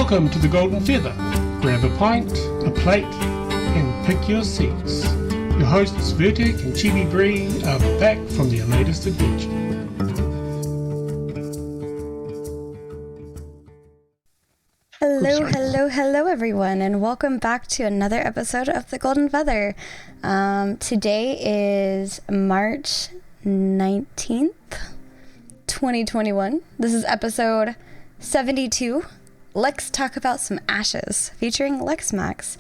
Welcome to the Golden Feather. Grab a pint, a plate, and pick your seats. Your hosts Vertic and Chibi Bree are back from their latest adventure. Hello everyone, and welcome back to another episode of The Golden Feather. Today is March 19th, 2021. This is episode 72. Let's talk about some ashes, featuring Lex Max.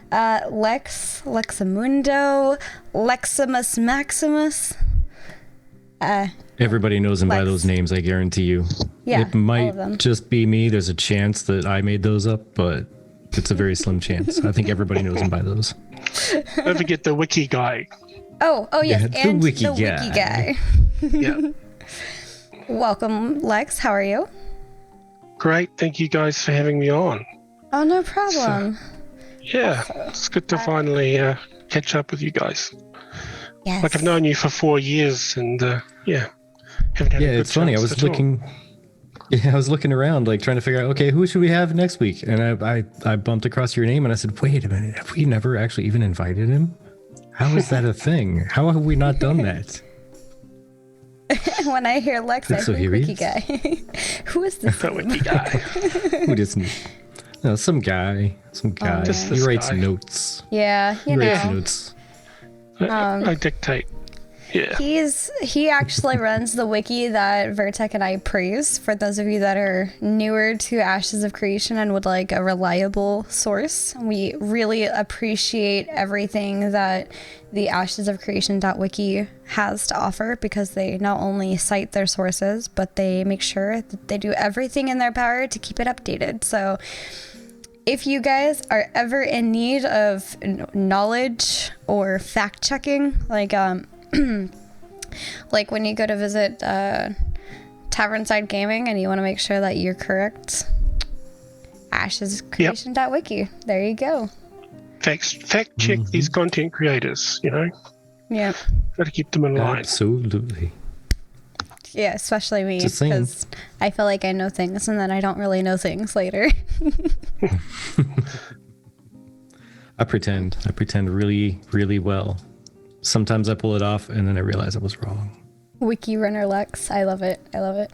Lex, Lexamundo, Leximus Maximus. Everybody knows him by those names, I guarantee you. Yeah, it might just be me. There's a chance that I made those up, but it's a very slim chance. I think everybody knows him by those. Don't forget the wiki guy. Oh yes, yeah, and wiki wiki guy. Yeah. Welcome, Lex. How are you? Great. Thank you guys for having me on. Oh, no problem. It's good to finally catch up with you guys. Yes. Like I've known you for 4 years, and haven't had a good it's funny. I was looking. Yeah, I was looking around, like trying to figure out, okay, who should we have next week? And I bumped across your name, and I said, wait a minute, have we never actually even invited him? How is that a thing? How have we not done that? When I hear Lex, I think wiki guy. Who is this? Wiki guy. Who does me? No, some guy. He writes notes. Yeah, he writes notes. I dictate. Yeah. He actually runs the wiki that Vertec and I praise. For those of you that are newer to Ashes of Creation and would like a reliable source, we really appreciate everything that the Ashes of Creation.wiki has to offer, because they not only cite their sources, but they make sure that they do everything in their power to keep it updated. So if you guys are ever in need of knowledge or fact checking, like when you go to visit Tavernside Gaming and you want to make sure that you're correct, ashescreation.wiki. There you go. Fact check these content creators, Yeah. Got to keep them in line. Absolutely. Yeah, especially me, because I feel like I know things and then I don't really know things later. I pretend really, really well. Sometimes I pull it off and then I realize I was wrong. Wiki runner Lex. I love it. But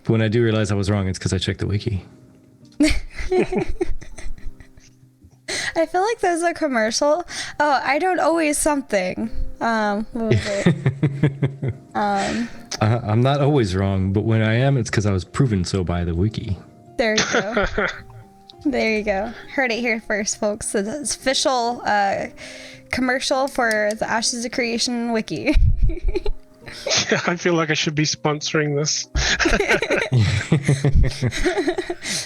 when I do realize I was wrong, it's because I checked the wiki. I feel like there's a commercial. Oh, I don't always something. What was it? I'm not always wrong, but when I am, it's because I was proven so by the wiki. There you go. There you go. Heard it here first, folks. So this official commercial for the Ashes of Creation wiki. I feel like I should be sponsoring this.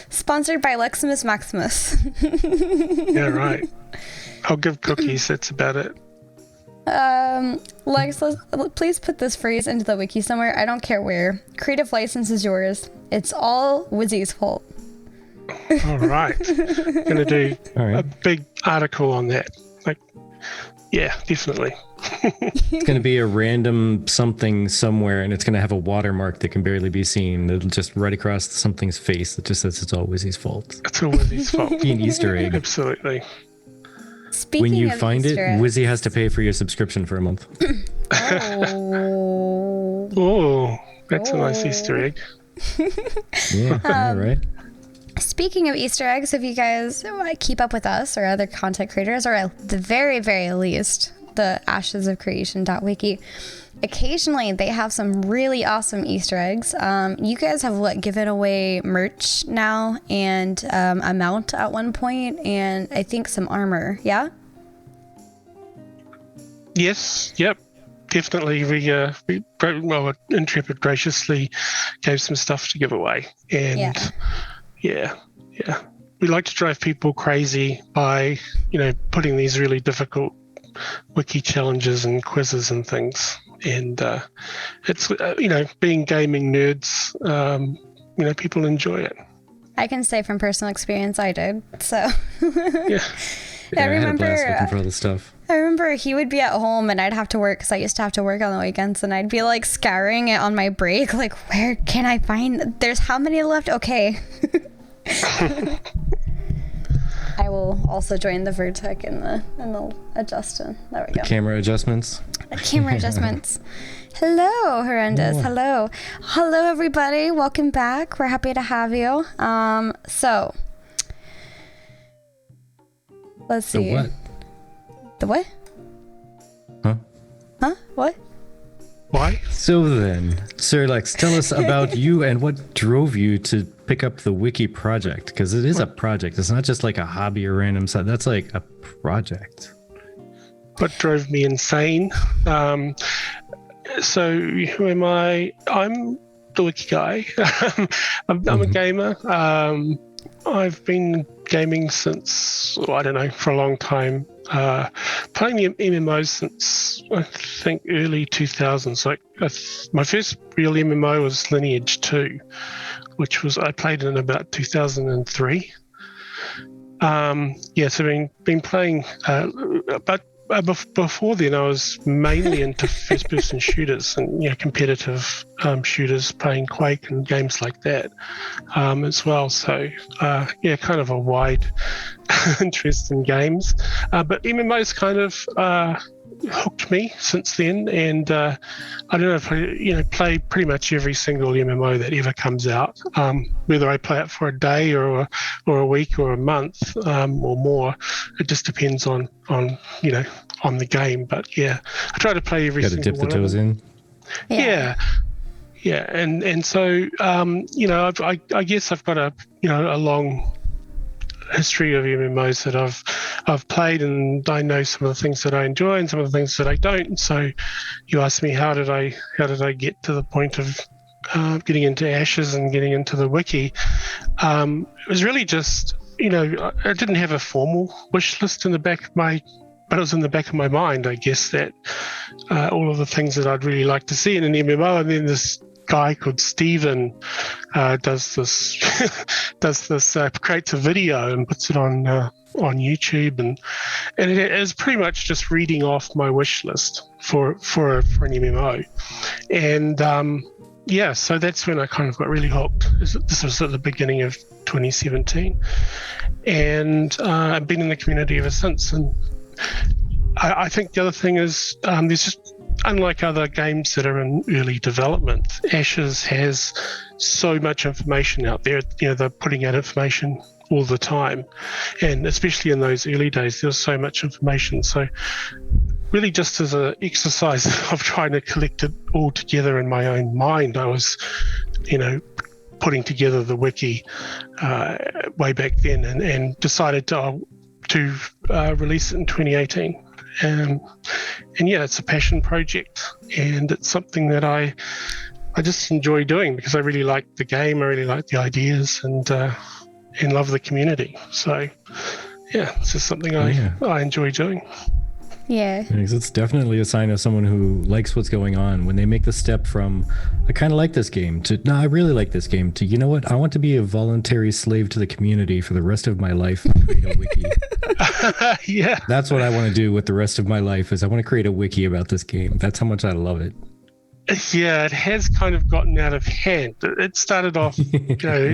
Sponsored by Leximus Maximus. Yeah, right. I'll give cookies. That's about it. Lex, please put this phrase into the wiki somewhere. I don't care where. Creative license is yours. It's all Wizzy's fault. All right. Gonna do a big article on that. Yeah, definitely. It's going to be a random something somewhere, and it's going to have a watermark that can barely be seen. It'll just right across something's face that just says it's all Wizzy's fault. It's all Wizzy's fault. Be an Easter egg. Absolutely. Speaking when you of find Easter it, eggs. Wizzy has to pay for your subscription for a month. Oh, that's a nice Easter egg. Yeah, right. Speaking of Easter eggs, if you guys keep up with us or other content creators, or at the very, very least, the Ashes of Creation.wiki, occasionally they have some really awesome Easter eggs. You guys have given away merch now, and a mount at one point, and I think some armor. Yeah. Yes. Yep. Definitely. Intrepid graciously gave some stuff to give away, and yeah. We like to drive people crazy by putting these really difficult wiki challenges and quizzes and things, and it's being gaming nerds, people enjoy it. I can say from personal experience I did, so Yeah. I had a blast looking for all this stuff. I remember he would be at home and I'd have to work, because I used to have to work on the weekends, and I'd be scouring it on my break, where can I find, there's how many left? Okay. I will also join the Vertec in the adjusting. There we go. Camera adjustments. Camera adjustments. Hello, Horrendous. Hello. Hello, everybody. Welcome back. We're happy to have you. So, let's see. The what? The what? Huh? Huh? What? Why? So then, Sir Lex, tell us about you and what drove you to pick up the wiki project, because it is a project. It's not just like a hobby or random site. That's like a project. What drove me insane? So who am I? I'm the wiki guy. I'm a gamer. I've been gaming since, I don't know, for a long time. Playing MMOs since I think early 2000s. Like my first real MMO was Lineage 2, which was I played in about 2003. So been playing, but before then I was mainly into first-person shooters and competitive shooters, playing Quake and games like that as well. So kind of a wide interest in games, but MMOs kind of hooked me since then, and I don't know if I play pretty much every single MMO that ever comes out, whether I play it for a day or a week or a month or more. It just depends on the game, but I try to play every single one. Got to dip the toes in. And so I guess I've got a long history of MMOs that I've played, and I know some of the things that I enjoy and some of the things that I don't. And so you asked me how did I get to the point of getting into Ashes and getting into the wiki. It was really just I didn't have a formal wish list in the back of my, but it was in the back of my mind, I guess, that all of the things that I'd really like to see in an MMO. And then this guy called Steven creates a video and puts it on YouTube, and it is pretty much just reading off my wish list for an MMO. And so that's when I kind of got really hooked. This was at the beginning of 2017, and I've been in the community ever since. And I think the other thing is there's just, unlike other games that are in early development, Ashes has so much information out there. They're putting out information all the time, and especially in those early days, there was so much information. So really just as an exercise of trying to collect it all together in my own mind, I was, putting together the wiki way back then, and decided to release it in 2018. It's a passion project, and it's something that I just enjoy doing because I really like the game, I really like the ideas, and love the community. So it's just something I enjoy doing. Yeah, it's definitely a sign of someone who likes what's going on when they make the step from I kind of like this game to no, I really like this game to, you know what, I want to be a voluntary slave to the community for the rest of my life and create a wiki. That's what I want to do with the rest of my life, is I want to create a wiki about this game. That's how much I love it. Yeah, it has kind of gotten out of hand. It started off,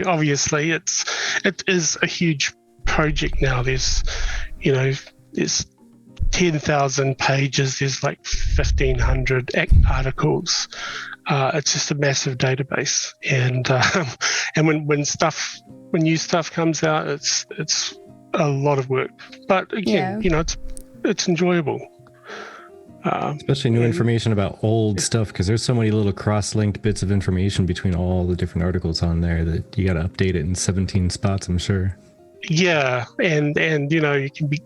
obviously it is a huge project now. There's 10,000 pages. There's like 1,500 articles. It's just a massive database, and when new stuff comes out, it's a lot of work. But again, it's enjoyable. Especially new information about old stuff, because there's so many little cross-linked bits of information between all the different articles on there that you got to update it in 17 spots, I'm sure. Yeah, and you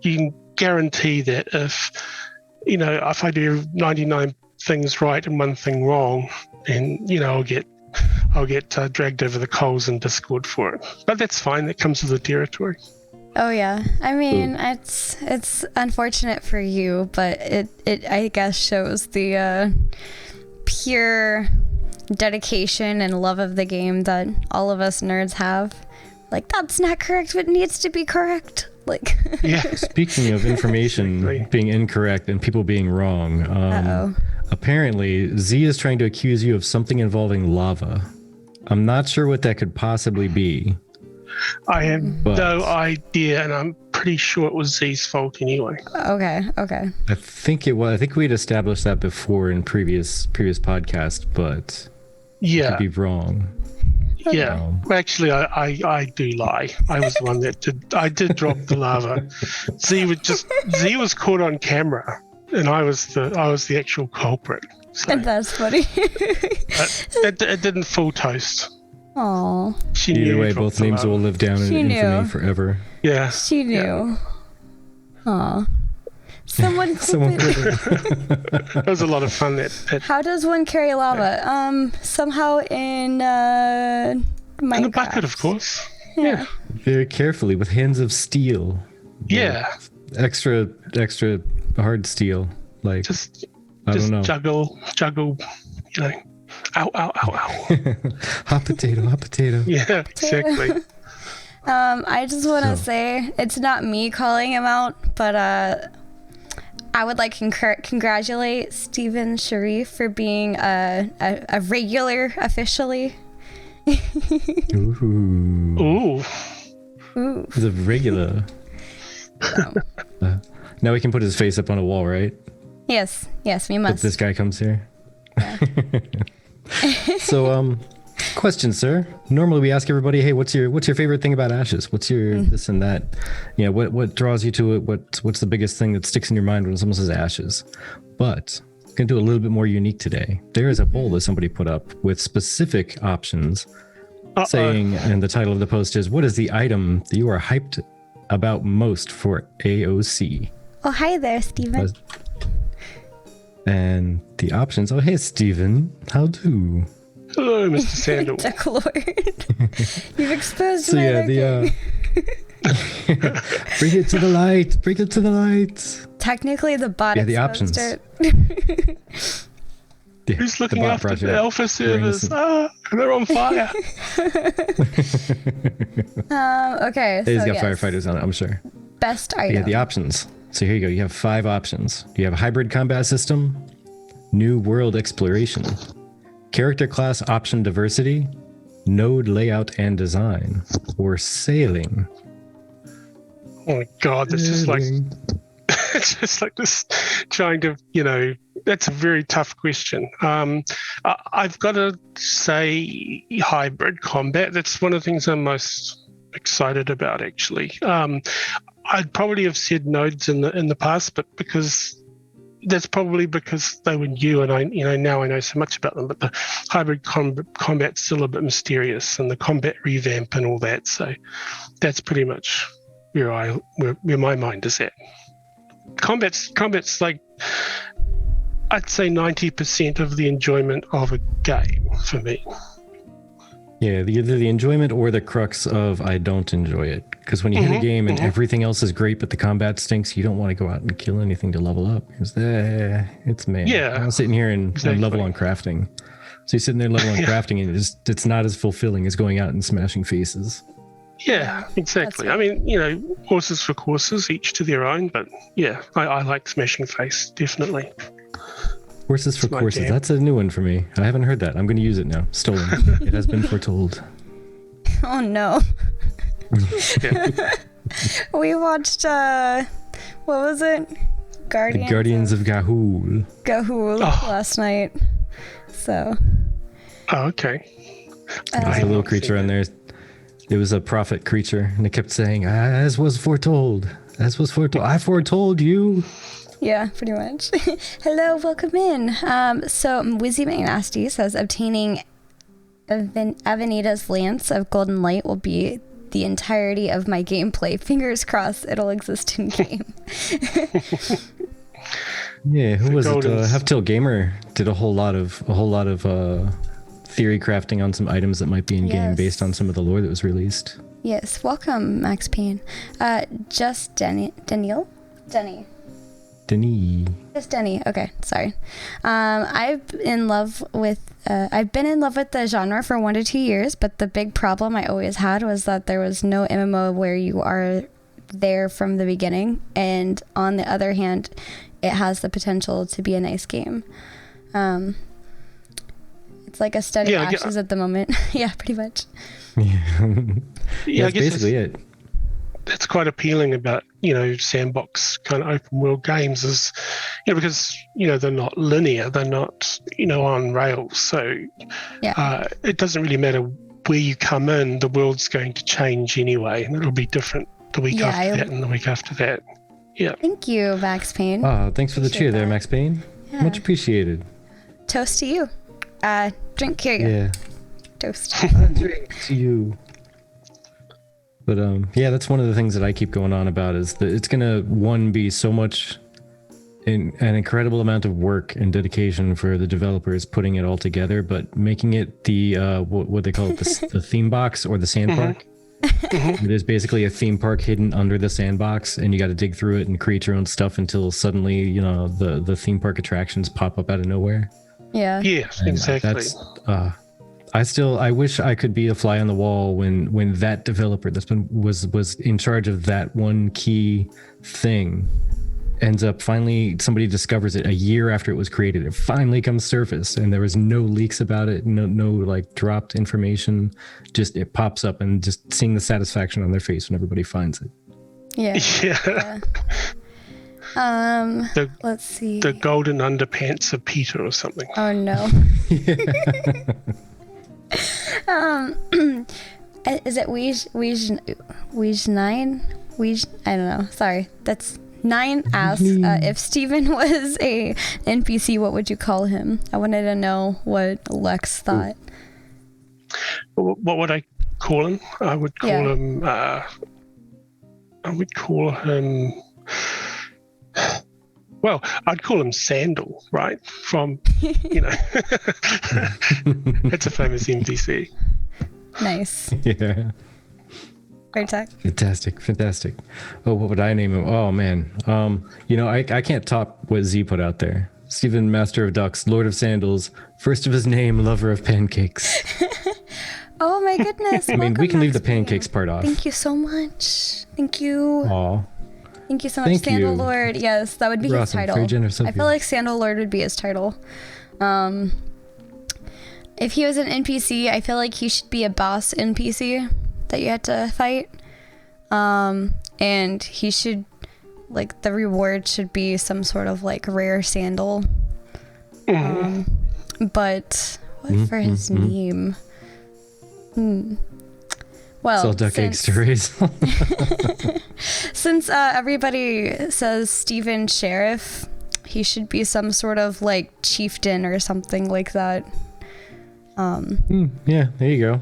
can guarantee that if I do 99 things right and one thing wrong, and I'll get dragged over the coals in Discord for it. But that's fine. That comes with the territory. Oh yeah, I mean it's unfortunate for you, but it I guess shows the pure dedication and love of the game that all of us nerds have. Like, that's not correct, but it needs to be correct. Like, Speaking of information being incorrect and people being wrong, apparently Z is trying to accuse you of something involving lava. I'm not sure what that could possibly be. I have no idea, and I'm pretty sure it was Z's fault anyway. Okay. I think it was. I think we'd established that before in previous podcast, but I could be wrong. Yeah, actually, I do lie. I was the one that did. I did drop the lava. Z was caught on camera, and I was the actual culprit. So. That's funny. It didn't full toast. Aww. Either way, both names will live down in infamy forever. Yeah. She knew. Aw. Someone That was a lot of fun. That How does one carry lava? Somehow in Minecraft. In a bucket, of course. Yeah. Very carefully with hands of steel. Yeah. Extra hard steel. Like just don't know. juggle, you know. Ow. Hot potato. Yeah, exactly. I just want to say it's not me calling him out, but I would like congratulate Steven Sharif for being a regular officially. Ooh. He's a regular. Now we can put his face up on a wall, right? Yes, we must. If this guy comes here. Yeah. So, question, sir. Normally we ask everybody, hey, what's your favorite thing about Ashes? What's your this and that? Yeah, what draws you to it? What's the biggest thing that sticks in your mind when someone says Ashes? But I'm gonna do a little bit more unique today. There is a poll that somebody put up with specific options, saying, and the title of the post is, "What is the item that you are hyped about most for AOC?" Oh, hi there, Steven. And the options, oh, hey, Steven, how do? Hello, Mr. Sandal. Duck Lord. You've exposed So my yeah, bring it to the light. Technically, the bot. Yeah, the options. Who's looking after the alpha servers? They're on fire. Okay. He's got firefighters on it, I'm sure. Best item. Yeah, the options. So here you go. You have 5 options. You have a hybrid combat system, new world exploration, character class option diversity, node layout and design, or sailing. Oh my God, this is like it's just like this trying to, that's a very tough question. I've got to say hybrid combat. That's one of the things I'm most excited about, actually. I'd probably have said nodes in the past, but that's probably because they were new, and now I know so much about them. But the hybrid combat's still a bit mysterious, and the combat revamp and all that. So that's pretty much where my mind is at. Combat's like, I'd say 90% of the enjoyment of a game for me. Yeah, either the enjoyment or the crux of I don't enjoy it. Because when you hit a game and everything else is great, but the combat stinks, you don't want to go out and kill anything to level up. Because it's man. Yeah, I'm sitting here and level on crafting. So you're sitting there leveling on crafting, and it's not as fulfilling as going out and smashing faces. Yeah, exactly. I mean, horses for courses, each to their own. But yeah, I like smashing face, definitely. Horses for courses. Jam. That's a new one for me. I haven't heard that. I'm going to use it now. Stolen. It has been foretold. Oh no. We watched what was it? Guardians of Ga'Hoole. Ga'Hoole last night. So. Oh, okay. There's a little creature on there. It was a prophet creature, and it kept saying, "As was foretold. As was foretold. I foretold you." Yeah, pretty much. Hello, welcome in. So Wizzy McNasty says obtaining Avenita's Lance of Golden Light will be the entirety of my gameplay. Fingers crossed it'll exist in game. Yeah, who was it? Half-Tail Gamer did a whole lot of theory crafting on some items that might be in game based on some of the lore that was released. Yes, welcome, Max Payne. Just Denny. Just Denny. Okay, sorry. I've been in love with the genre for 1 to 2 years, but the big problem I always had was that there was no MMO where you are there from the beginning, and on the other hand, it has the potential to be a nice game. It's It's like a study Yeah, Ashes at the moment. Yeah, pretty much. Yeah, Yeah, I that's guess basically it. that's quite appealing about, sandbox kind of open world games is, because, they're not linear, they're not, on rails. So Yeah. it doesn't really matter where you come in, the world's going to change anyway, and it'll be different the week after that and the week after that. Yeah. Thank you, Max Payne. Oh, thanks for the cheer there, that. Max Payne. Yeah. Much appreciated. Toast to you. Drink here. Yeah. Toast. Drink to you. But yeah, that's one of the things that I keep going on about is that it's gonna be so much an incredible amount of work and dedication for the developers putting it all together, but making it the what they call it, the theme box or the sand park. It is basically a theme park hidden under the sandbox, and you got to dig through it and create your own stuff until suddenly the theme park attractions pop up out of nowhere. Yeah. Yes, And exactly. I wish I could be a fly on the wall when that developer was in charge of that one key thing ends up finally, somebody discovers it a year after it was created. It finally comes surface, and there was no leaks about it, no like dropped information. Just it pops up, and just seeing the satisfaction on their face when everybody finds it. Yeah. Yeah. Let's see. The golden underpants of Peter or something. Oh no. Is it Ouija 9? I don't know. Sorry. That's 9 asks if Steven was a NPC, what would you call him? I wanted to know what Lex thought. What would I call him? I would call him. Well, I'd call him Sandal, right? From, it's a famous NPC. Nice. Yeah. Great talk. Fantastic. Oh, what would I name him? Oh man. I can't top what Z put out there. Stephen, Master of Ducks, Lord of Sandals, first of his name, lover of pancakes. Oh my goodness. I mean, we can leave the pancakes part off. Thank you so much. Thank you. Aw. Thank you so much, Sandal Lord. Yes, that would be his title. Very generous of I feel like Sandal Lord would be his title. If he was an NPC, I feel like he should be a boss NPC that you had to fight. And he should, like, the reward should be some sort of like rare sandal. But what for his name? Well, sell duck eggs to raise. Since everybody says Stephen Sheriff, he should be some sort of like chieftain or something like that. Yeah, there you go.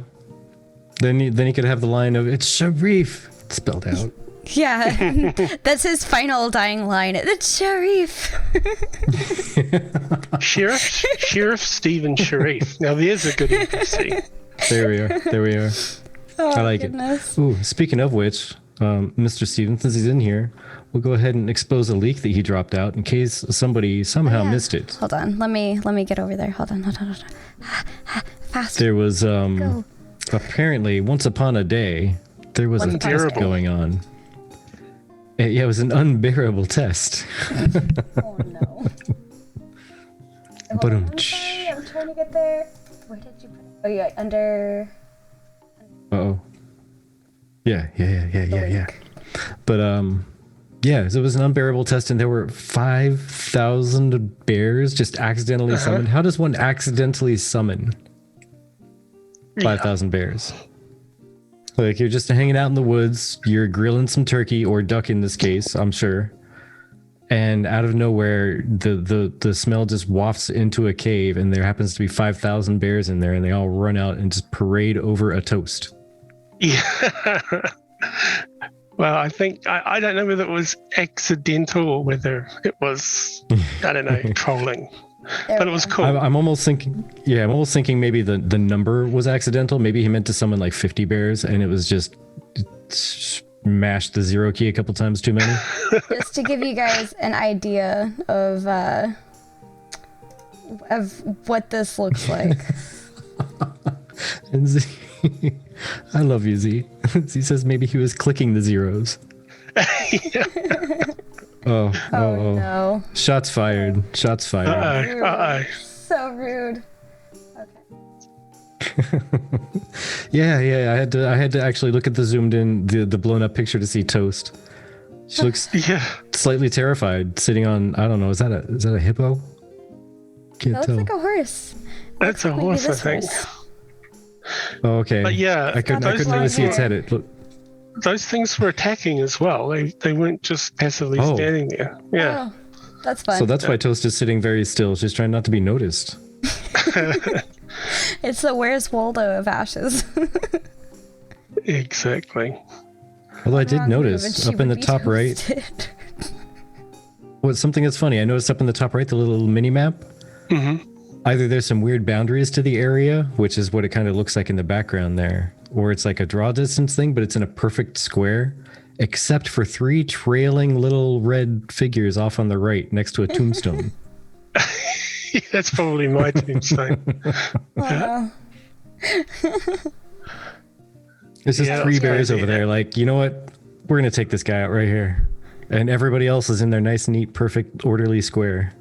Then he could have the line of "It's Sharif" spelled out. Yeah, that's his final dying line. It's Sharif. Sheriff Stephen Sharif. Now there's a good NPC. There we are. Oh, I like goodness. it. Ooh, speaking of which, Mr. Steven, since he's in here, we'll go ahead and expose a leak that he dropped out in case somebody somehow missed it. Hold on, let me get over there. Hold on. Fast. There was apparently once upon a day there was a test going on. Yeah, it was an unbearable test. Oh no. But I'm trying to get there. Where did you put it? Oh yeah, under. Uh-oh. Yeah. But yeah, so it was an unbearable test, and there were 5,000 bears just accidentally summoned. How does one accidentally summon 5,000 bears? Like, you're just hanging out in the woods, you're grilling some turkey or duck in this case, I'm sure. And out of nowhere, the smell just wafts into a cave, and there happens to be 5,000 bears in there, and they all run out and just parade over a toast. Yeah. Well, I think I don't know whether it was accidental or whether it was, I don't know, trolling. But it was cool. I'm almost thinking maybe the number was accidental. Maybe he meant to summon like 50 bears, and it was just mashed the zero key a couple times too many. Just to give you guys an idea of what this looks like. And Z, I love you, Z. Z says maybe he was clicking the zeros. Oh no. Shots fired. Uh-oh. So rude. Okay. Yeah. I had to actually look at the zoomed in, the blown up picture to see Toast. She looks slightly terrified, sitting on, I don't know, is that a hippo? Can't It looks tell. like a horse. That's a horse, I think. Oh, okay. But yeah, I couldn't really see its head. It looked. Those things were attacking as well. They weren't just passively standing there. Yeah. Oh, that's fun. So that's why Toast is sitting very still. She's trying not to be noticed. It's the Where's Waldo of Ashes. Exactly. Although I did notice up in the top right. Something that's funny. I noticed up in the top right, the little mini map. Mm-hmm. Either there's some weird boundaries to the area, which is what it kind of looks like in the background there, or it's like a draw distance thing, but it's in a perfect square, except for 3 trailing little red figures off on the right next to a tombstone. That's probably my tombstone. Wow. There's just 3 bears over there. Yeah. Like, you know what? We're going to take this guy out right here. And everybody else is in their nice, neat, perfect, orderly square.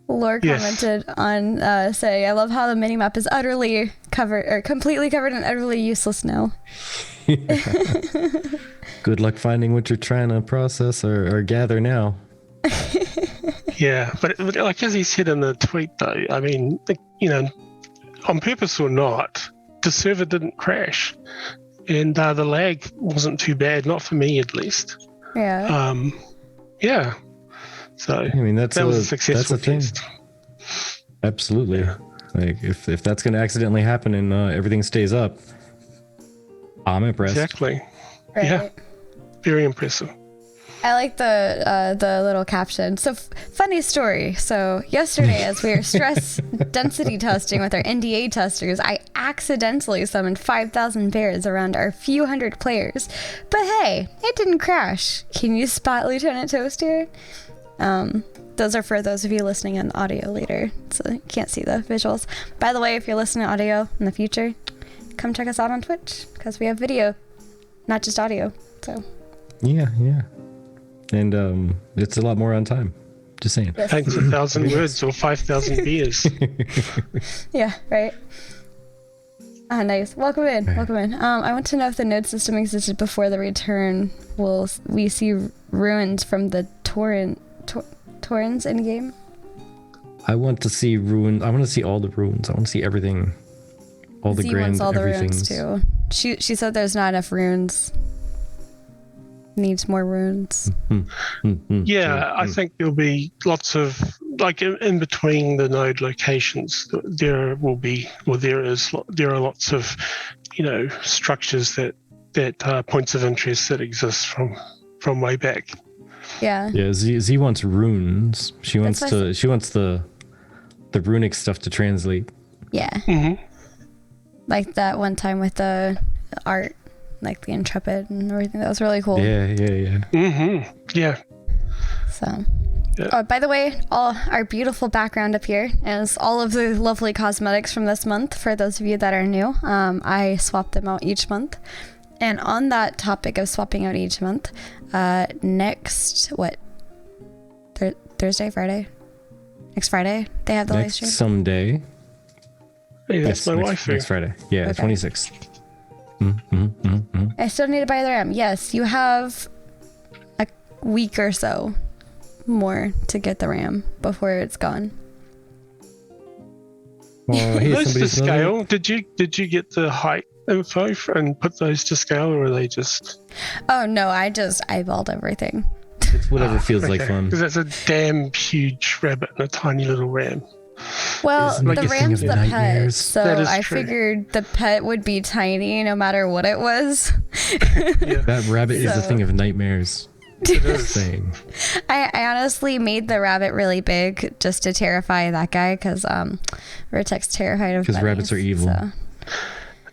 Lore commented on saying, I love how the minimap is utterly covered, or completely covered and utterly useless now. Good luck finding what you're trying to process or gather now. Yeah, but like as he said in the tweet, though, I mean, on purpose or not, the server didn't crash, and the lag wasn't too bad, not for me at least. Yeah. Yeah. So I mean, that was a successful test. Absolutely. Yeah. Like if that's going to accidentally happen and everything stays up, I'm impressed. Exactly. Right. Yeah. Very impressive. I like the little caption. So funny story. So yesterday, as we were stress density testing with our NDA testers, I accidentally summoned 5,000 bears around our few hundred players. But hey, it didn't crash. Can you spot Lieutenant Toast here? Those are for those of you listening on audio later, so you can't see the visuals. By the way, if you're listening to audio in the future, come check us out on Twitch, because we have video, not just audio. So yeah. And it's a lot more on time. Just saying. Yes. Thanks 1,000 words or 5,000 beers. Yeah, right. Ah, nice. Welcome in. Welcome in. I want to know if the node system existed before the return. Will we see ruins from the Torrens in game? I want to see ruins. I want to see all the ruins. I want to see everything. All the grand wants all the everythings. ruins too. She said there's not enough ruins. Needs more runes. Yeah, I think there'll be lots of, like in between the node locations, there are lots of, structures that points of interest that exist from way back. Yeah. Yeah. Z wants runes. She wants the runic stuff to translate. Yeah. Mm-hmm. Like that one time with the art. Like the Intrepid and everything. That was really cool. Yeah. Mm-hmm. Yeah. So, Oh, by the way, all our beautiful background up here is all of the lovely cosmetics from this month. For those of you that are new, I swap them out each month. And on that topic of swapping out each month, next Thursday, Friday, next Friday they have the live stream. Someday. Hey, that's my wife. Next Friday. Yeah, okay. 26th. I still need to buy the RAM. Yes, you have a week or so more to get the RAM before it's gone. Hey, those to scale. Did you get the height info and put those to scale, or are they just? Oh no, I just eyeballed everything. It's whatever feels like fun. Because that's a damn huge rabbit and a tiny little ram. Well, the ram's the pet, so I true. figured the pet would be tiny no matter what it was. Yeah. That rabbit is a thing of nightmares. It is. Thing. I honestly made the rabbit really big just to terrify that guy because Vertex terrified of because rabbits are evil. So.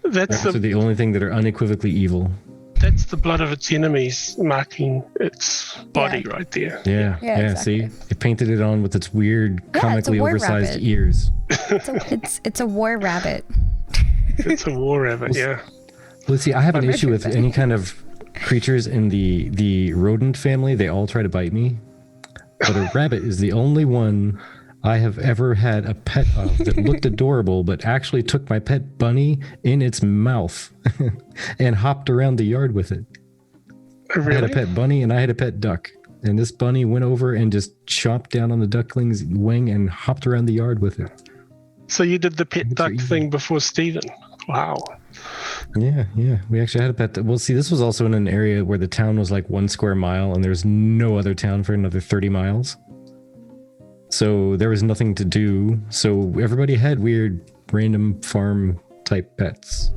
Rabbits are the only thing that are unequivocally evil. That's the blood of its enemies marking its body right there. Yeah, exactly. See, it painted it on with its weird, comically oversized rabbit. ears. It's a war rabbit. It's a war rabbit, yeah. Let's see. I have an issue with any kind of creatures in the rodent family. They all try to bite me, but a rabbit is the only one I have ever had a pet that looked adorable, but actually took my pet bunny in its mouth and hopped around the yard with it. Really? I had a pet bunny and I had a pet duck. And this bunny went over and just chomped down on the duckling's wing and hopped around the yard with it. So you did the pet duck thing before Stephen. Wow. Yeah. We actually had a pet. Well, see, this was also in an area where the town was like 1 square mile and there's no other town for another 30 miles. So there was nothing to do. So everybody had weird, random farm type pets.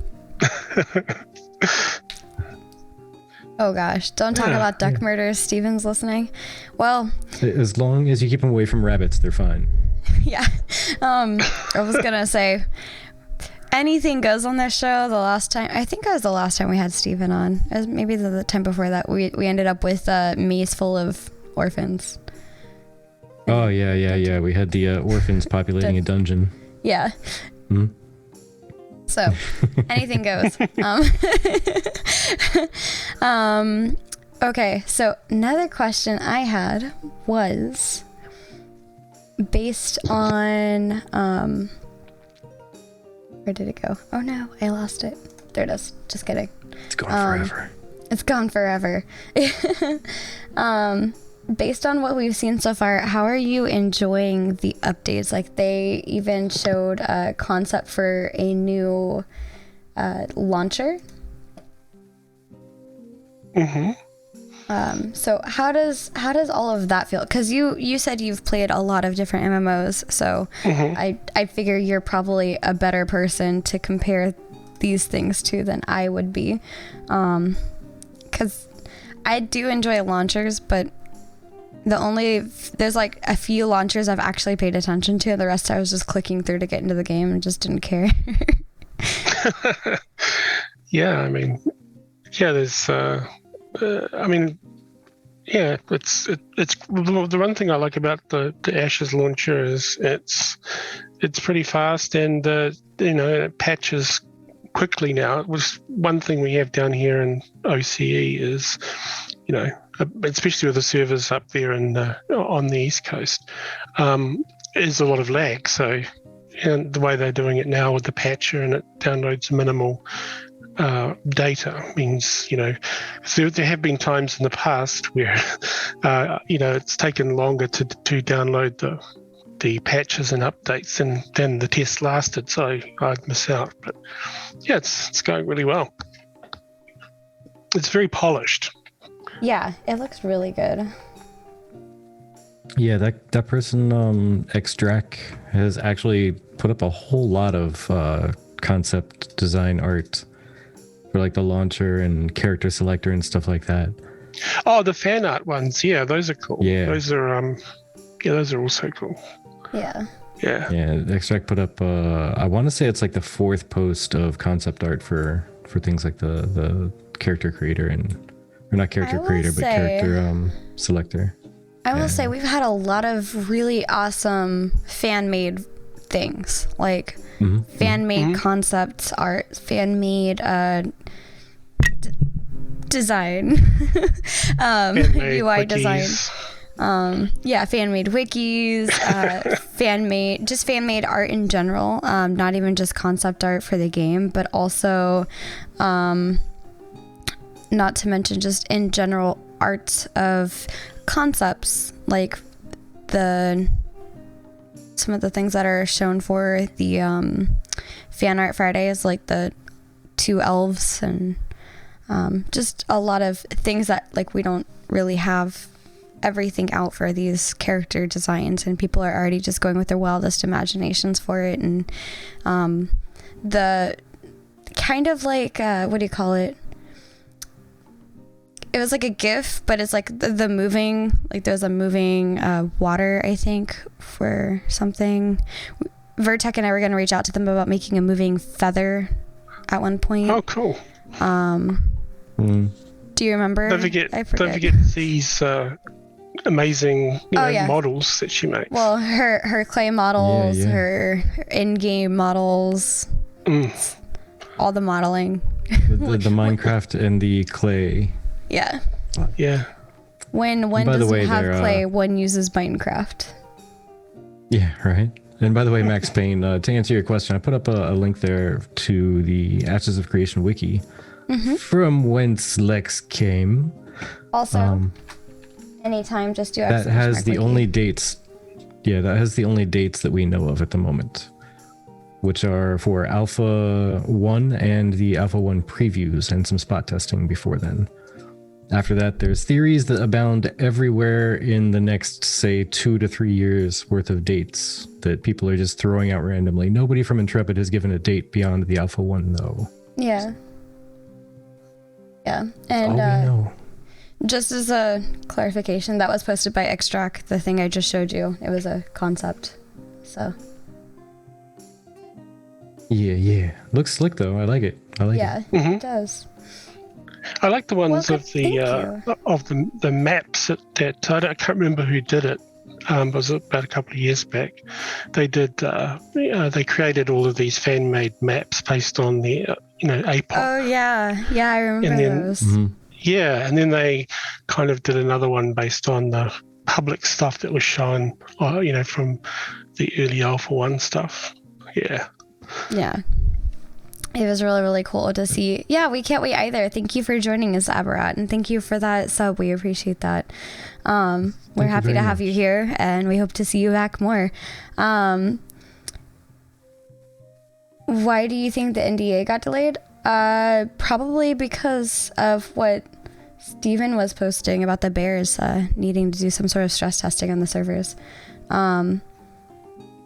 Oh gosh, don't talk about duck murders. Steven's listening. Well, as long as you keep them away from rabbits, they're fine. Yeah. I was gonna say anything goes on this show. I think it was the last time we had Steven on. It was maybe the time before that. We ended up with a maze full of orphans. Oh yeah. We had the orphans populating a dungeon. Yeah. Hmm? So anything goes. Okay, so another question I had was based on where did it go? Oh no, I lost it. There it is. Just kidding. It's gone forever. It's gone forever. Based on what we've seen so far, how are you enjoying the updates? Like, they even showed a concept for a new launcher. Mm-hmm. So how does all of that feel? Because you said you've played a lot of different MMOs, so I figure you're probably a better person to compare these things to than I would be. Because I do enjoy launchers, but there's like a few launchers I've actually paid attention to. The rest I was just clicking through to get into the game and just didn't care. Yeah, I mean, yeah, there's, it's the one thing I like about the Ashes launcher is it's pretty fast and it patches quickly now. It was one thing we have down here in OCE is, especially with the servers up there and on the East Coast, is a lot of lag. So, and the way they're doing it now with the patcher and it downloads minimal data means, so there have been times in the past where, it's taken longer to download the patches and updates than the test lasted. So I'd miss out. But yeah, it's going really well. It's very polished. Yeah, it looks really good. Yeah, that person, Extract, has actually put up a whole lot of concept design art for like the launcher and character selector and stuff like that. Oh, the fan art ones. Yeah, those are cool. Yeah. Those are those are also cool. Yeah. Yeah. Yeah, Extract put up I want to say it's like the 4th post of concept art for things like the character creator or not character creator, but character selector. I will say we've had a lot of really awesome fan-made things, like fan-made concept art, fan-made design, Fan-made UI wikis. design. Fan-made wikis, fan-made art in general, not even just concept art for the game, but also, not to mention just in general art of concepts, like some of the things that are shown for the fan art Fridays, like the 2 elves and just a lot of things that like we don't really have everything out for these character designs, and people are already just going with their wildest imaginations for it. And the kind of like what do you call it? It was like a GIF, but it's like the moving, like there's a moving water, I think, for something. Vertec and I were going to reach out to them about making a moving feather at one point. Oh, cool. Do you remember? Don't forget these amazing models that she makes. Well, her clay models, her in-game models, all the modeling. The Minecraft and the clay. Yeah. Yeah. When doesn't have clay, one uses Minecraft. Yeah, right. And by the way, Max Payne, to answer your question, I put up a link there to the Ashes of Creation Wiki, from whence Lex came. Also, anytime, just do That has the wiki. only dates. Yeah, that has the only dates that we know of at the moment, which are for Alpha 1 and the Alpha 1 previews and some spot testing before then. After that, there's theories that abound everywhere in the next, say, 2 to 3 years worth of dates that people are just throwing out randomly. Nobody from Intrepid has given a date beyond the Alpha 1, though. Yeah. Yeah. All we And know. just as a clarification, that was posted by Extract, the thing I just showed you. It was a concept. So. Yeah. Looks slick, though. I like it. Yeah, it does. I like the ones Well, of the maps that I can't remember who did it. It was about a couple of years back. They did. They created all of these fan-made maps based on the APOC. Oh yeah, I remember those. Yeah, and then they kind of did another one based on the public stuff that was shown, from the early Alpha 1 stuff. Yeah. It was really, really cool to see. Yeah, we can't wait either. Thank you for joining us, Aberrat, and thank you for that sub. We appreciate that. We're happy to have you here, and we hope to see you back more. Why do you think the NDA got delayed? Probably because of what Steven was posting about the Bears needing to do some sort of stress testing on the servers.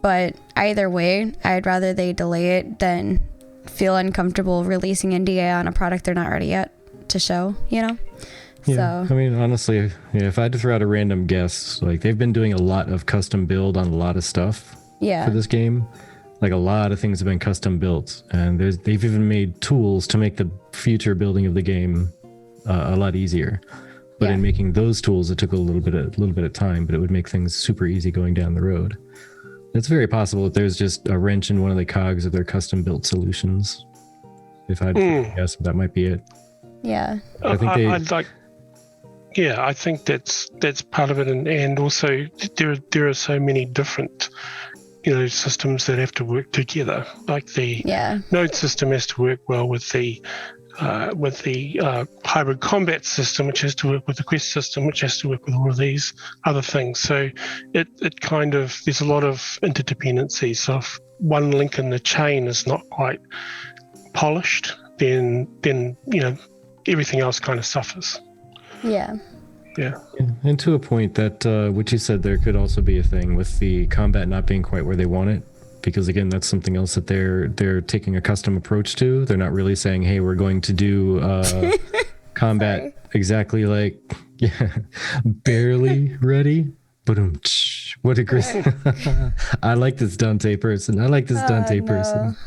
But either way, I'd rather they delay it than feel uncomfortable releasing NDA on a product they're not ready yet to show, Yeah, So I mean, honestly, if I had to throw out a random guess, like they've been doing a lot of custom build on a lot of stuff for this game. Like a lot of things have been custom built, and they've even made tools to make the future building of the game a lot easier. But in making those tools, it took a little bit of time, but it would make things super easy going down the road. It's very possible that there's just a wrench in one of the cogs of their custom built solutions. If I had to guess, that might be it. Yeah. I think I think that's part of it, and also there are so many different systems that have to work together. Like the node system has to work well with the hybrid combat system, which has to work with the quest system, which has to work with all of these other things. So it kind of, there's a lot of interdependencies. So if one link in the chain is not quite polished, then everything else kind of suffers. Yeah. And to a point that what you said there could also be a thing with the combat not being quite where they want it, because again, that's something else that they're taking a custom approach to. They're not really saying, hey, we're going to do combat exactly like barely ready. But what a great I like this Dante person. Person.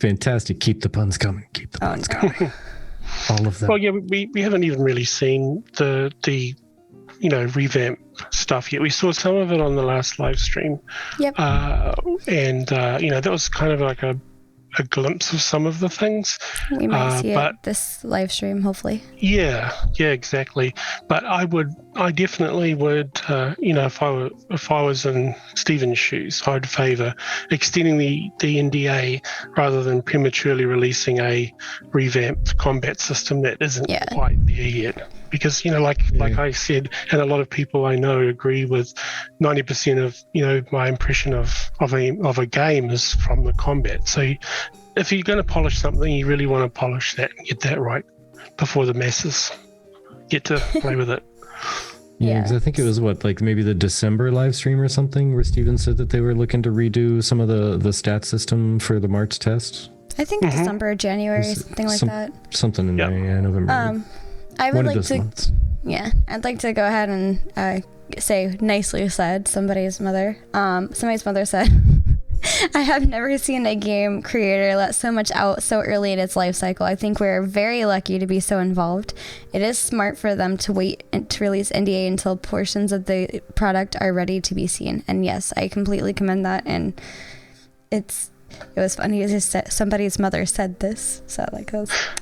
Fantastic. Keep the puns coming. Coming. All of them. Well, yeah, we haven't even really seen the revamp stuff yet. We saw some of it on the last live stream. Yep. And that was kind of like a glimpse of some of the things. We might see it this live stream, hopefully. Yeah, exactly. But I definitely would, if I was in Steven's shoes, I'd favour extending the NDA rather than prematurely releasing a revamped combat system that isn't quite there yet. Because like I said, and a lot of people I know agree with, 90% of my impression of a game is from the combat. So if you're going to polish something, you really want to polish that and get that right before the masses get to play with it. Yeah, because I think it was maybe the December live stream or something where Steven said that they were looking to redo some of the stat system for the March test. I think December, January, something like that. Something in there, November. I would One of those months. Yeah, I'd like to go ahead and say nicely said, somebody's mother said, I have never seen a game creator let so much out so early in its life cycle. I think we're very lucky to be so involved. It is smart for them to wait to release NDA until portions of the product are ready to be seen. And yes, I completely commend that. And it's It was funny. Somebody's mother said this, so like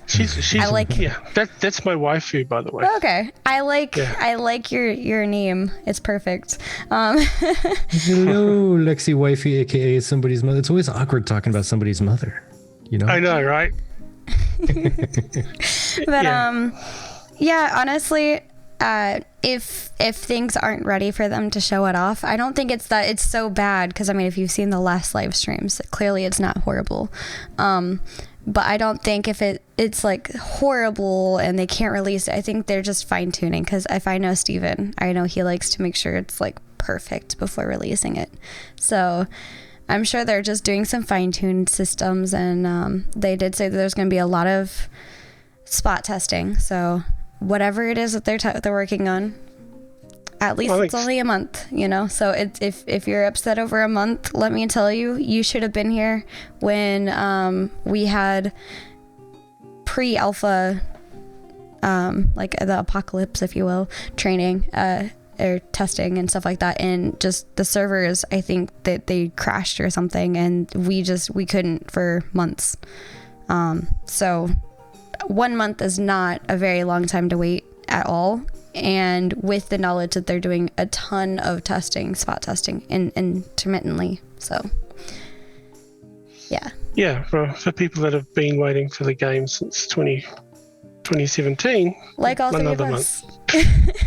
she's I like. Yeah, that's my waifu, by the way. Okay, I like your name. It's perfect. Hello, Lexi wifey, aka somebody's mother. It's always awkward talking about somebody's mother. You know. I know, right? But yeah, honestly, if things aren't ready for them to show it off, I don't think it's so bad, because I mean, if you've seen the last live streams, clearly it's not horrible. But I don't think if it's like horrible and they can't release it, I think they're just fine tuning, because if I know Steven, I know he likes to make sure it's like perfect before releasing it. So I'm sure they're just doing some fine-tuned systems, and they did say that there's going to be a lot of spot testing. So whatever it is that they're working on, at least it's only a month, you know. So if you're upset over a month, let me tell you, you should have been here when we had pre-alpha, like the apocalypse, if you will, training, or testing and stuff like that, and just the servers, I think that they crashed or something, and we couldn't for months. So 1 month is not a very long time to wait at all, and with the knowledge that they're doing a ton of testing, spot testing, intermittently. So yeah, for people that have been waiting for the game since 2017, like all three of us.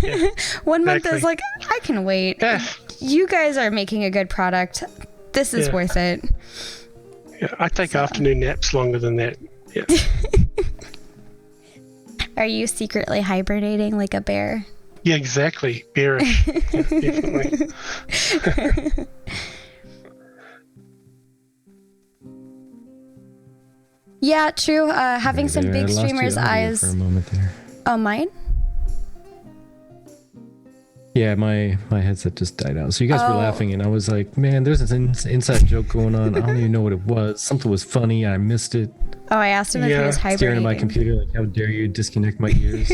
Yeah, 1 month is like, I can wait. Yeah. You guys are making a good product. This is worth it. Yeah, I take afternoon naps longer than that. Yeah. Are you secretly hibernating like a bear? Yeah, exactly. Bearish. Yeah, definitely. Yeah, true. Having some big streamers' eyes. For a moment there. Oh, mine? Yeah, my headset just died out. So you guys were laughing, and I was like, man, there's this inside joke going on. I don't even know what it was. Something was funny. I missed it. Oh, I asked him if he was hibernating. Staring at my computer like, how dare you disconnect my ears?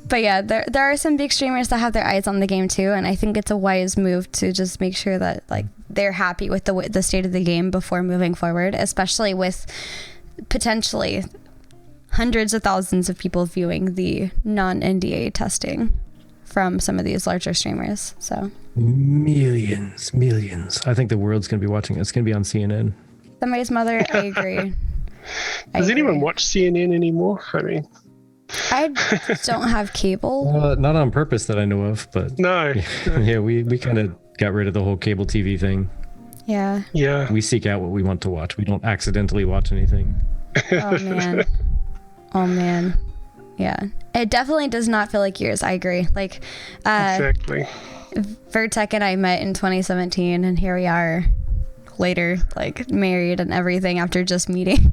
But yeah, there are some big streamers that have their eyes on the game too, and I think it's a wise move to just make sure that like they're happy with the state of the game before moving forward, especially with potentially hundreds of thousands of people viewing the non-NDA testing from some of these larger streamers. So millions. I think the world's going to be watching it. It's going to be on CNN. Somebody's mother, I agree. Does anyone watch CNN anymore? I mean, I don't have cable. Not on purpose that I know of, but no. Yeah, we kind of got rid of the whole cable TV thing. Yeah. We seek out what we want to watch. We don't accidentally watch anything. Oh man. Yeah. It definitely does not feel like years. I agree. Like, exactly. Vertec and I met in 2017, and here we are later, like married and everything after just meeting.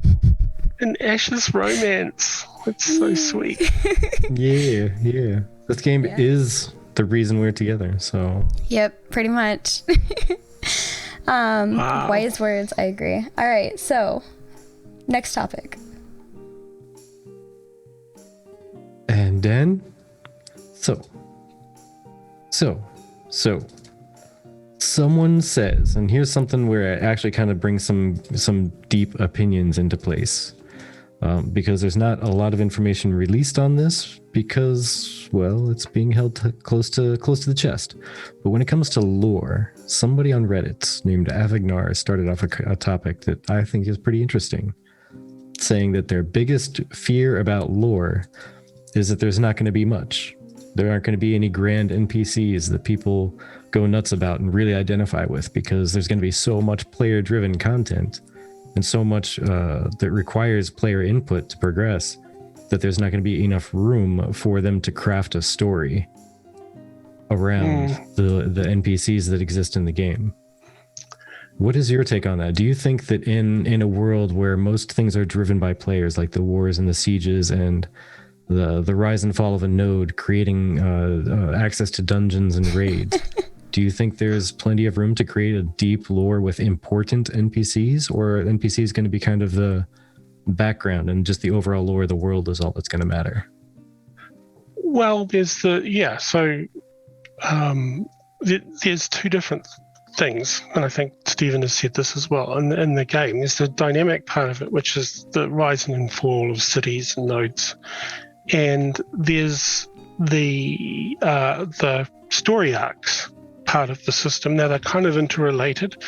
An Ashes romance. It's so sweet. Yeah. This game is the reason we're together, so. Yep, pretty much. Wow. Wise words, I agree. All right, so next topic. And then, so, someone says, and here's something where I actually kind of bring some deep opinions into place, because there's not a lot of information released on this because, well, it's being held close to the chest. But when it comes to lore, somebody on Reddit named Avignar started off a topic that I think is pretty interesting, saying that their biggest fear about lore is that there's not going to be much. There aren't going to be any grand NPCs that people go nuts about and really identify with, because there's going to be so much player-driven content and so much that requires player input to progress that there's not going to be enough room for them to craft a story around the NPCs that exist in the game. What is your take on that? Do you think that in a world where most things are driven by players, like the wars and the sieges and the rise and fall of a node creating access to dungeons and raids, do you think there's plenty of room to create a deep lore with important NPCs, or are NPCs going to be kind of the background and just the overall lore of the world is all that's going to matter? Well, there's there's two different things, and I think Stephen has said this as well, in the game. There's the dynamic part of it, which is the rise and fall of cities and nodes. And there's the story arcs part of the system. Now, they're kind of interrelated,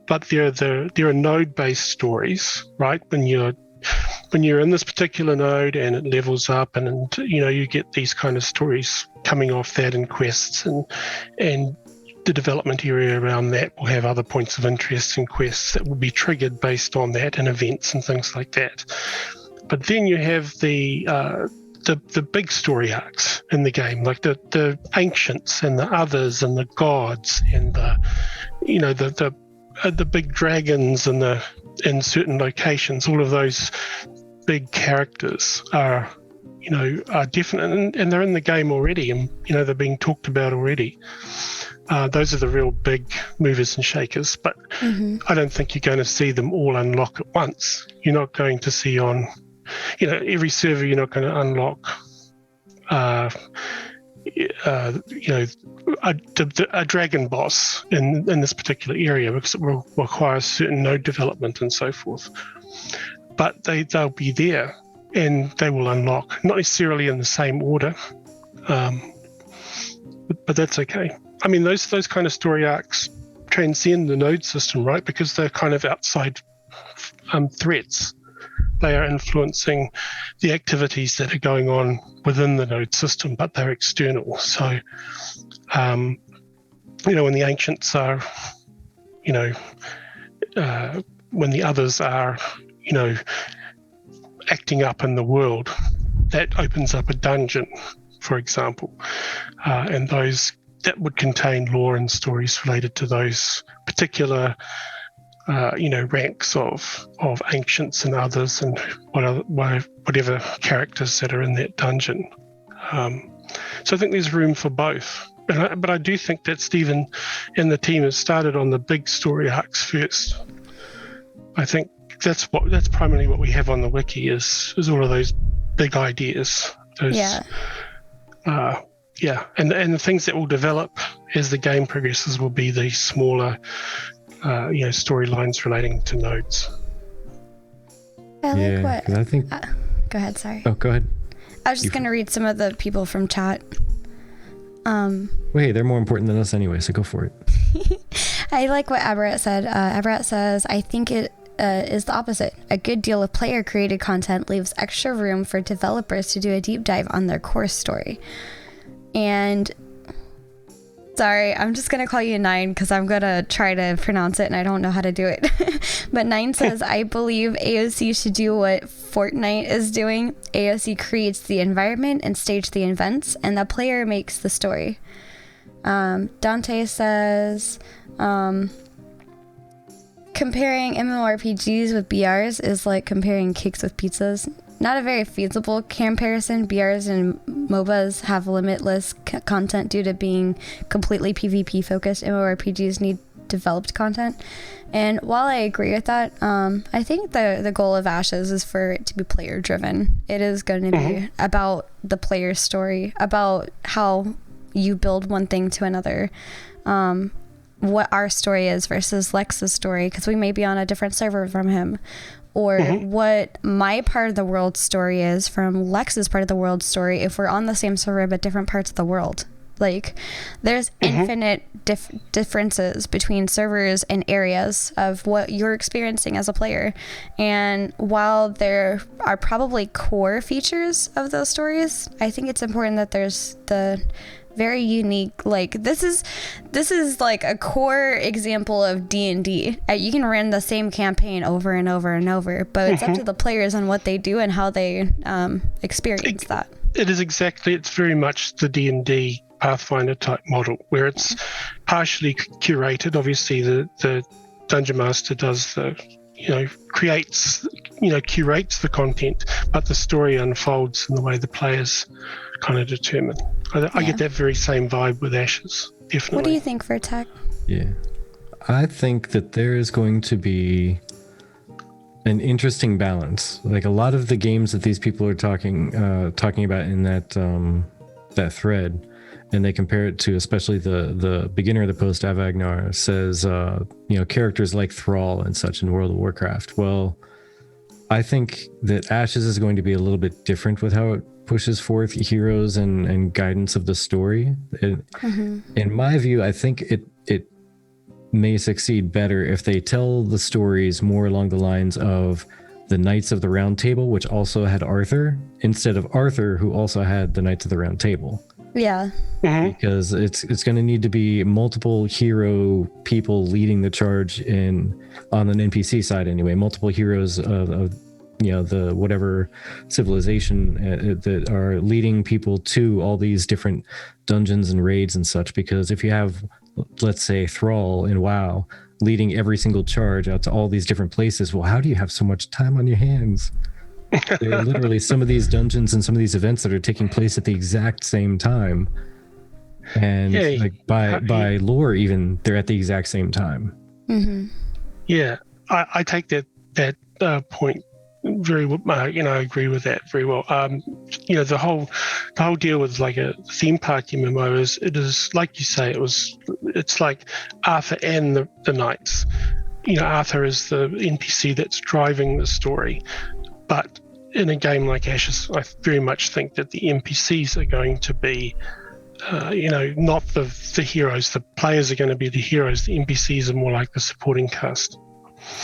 but there are node-based stories, right? When you're in this particular node and it levels up, and you get these kind of stories coming off that in quests, and the development area around that will have other points of interest and quests that will be triggered based on that, and events and things like that. But then you have the big story arcs in the game, like the ancients and the others and the gods and the big dragons and in certain locations. All of those big characters are definite, and they're in the game already, and they're being talked about already. Those are the real big movers and shakers, but I don't think you're going to see them all unlock at once. You're not going to see on every server, you're not going to unlock a dragon boss in this particular area, because it will require certain node development and so forth. But they'll be there, and they will unlock, not necessarily in the same order, but that's okay. I mean, those kind of story arcs transcend the node system, right? Because they're kind of outside threats. They are influencing the activities that are going on within the node system, but they're external. So, when the ancients are, when the others are, acting up in the world, that opens up a dungeon, for example, and that would contain lore and stories related to those particular ranks of ancients and others, and whatever characters that are in that dungeon. So I think there's room for both. But I do think that Stephen and the team have started on the big story arcs first. I think that's primarily what we have on the wiki is all of those big ideas. And the things that will develop as the game progresses will be the smaller storylines relating to nodes. I think. Go ahead. Sorry. Oh, go ahead. I was just going to read some of the people from chat. Wait, they're more important than us anyway, so go for it. I like what Abarat said. Abarat says, I think it is the opposite. A good deal of player-created content leaves extra room for developers to do a deep dive on their core story. And sorry, I'm just going to call you Nine because I'm going to try to pronounce it and I don't know how to do it. But Nine says, I believe AOC should do what Fortnite is doing. AOC creates the environment and stage the events, and the player makes the story. Dante says, comparing MMORPGs with BRs is like comparing cakes with pizzas. Not a very feasible comparison. BRs and MOBAs have limitless content due to being completely PvP focused. MMORPGs need developed content. And while I agree with that, I think the goal of Ashes is for it to be player driven. It is going to be about the player's story, about how you build one thing to another. What our story is versus Lex's story, because we may be on a different server from him. Or what my part of the world story is from Lex's part of the world story if we're on the same server but different parts of the world. Like, there's infinite differences between servers and areas of what you're experiencing as a player. And while there are probably core features of those stories, I think it's important that there's the very unique, like, this is like a core example of D&D. You can run the same campaign over and over and over, but it's up to the players on what they do and how they experience that. It's very much the D&D Pathfinder type model, where it's partially curated. Obviously the Dungeon Master does curates the content, but the story unfolds in the way the players kind of determine. I get that very same vibe with Ashes, definitely. What do you think, Vertec? Yeah, I think that there is going to be an interesting balance. Like, a lot of the games that these people are talking about in that thread and they compare it to especially the beginner of the post Avagnar says, characters like Thrall and such in World of Warcraft. Well, I think that Ashes is going to be a little bit different with how it pushes forth heroes and guidance of the story. In my view, I think it may succeed better if they tell the stories more along the lines of the Knights of the Round Table, which also had Arthur, instead of Arthur, who also had the Knights of the Round Table. Yeah. Because it's going to need to be multiple hero people leading the charge on an NPC side anyway, multiple heroes of the whatever civilization that are leading people to all these different dungeons and raids and such. Because if you have, let's say, Thrall in WoW leading every single charge out to all these different places, well, how do you have so much time on your hands? There are literally some of these dungeons and some of these events that are taking place at the exact same time, and by lore even they're at the exact same time. Yeah, I take that point very I agree with that very well. The whole deal with like a theme park MMO is like you say, it's like Arthur and the knights. Arthur is the NPC that's driving the story, but in a game like Ashes, I very much think that the NPCs are going to be not the heroes. The players are going to be the heroes. The NPCs are more like the supporting cast.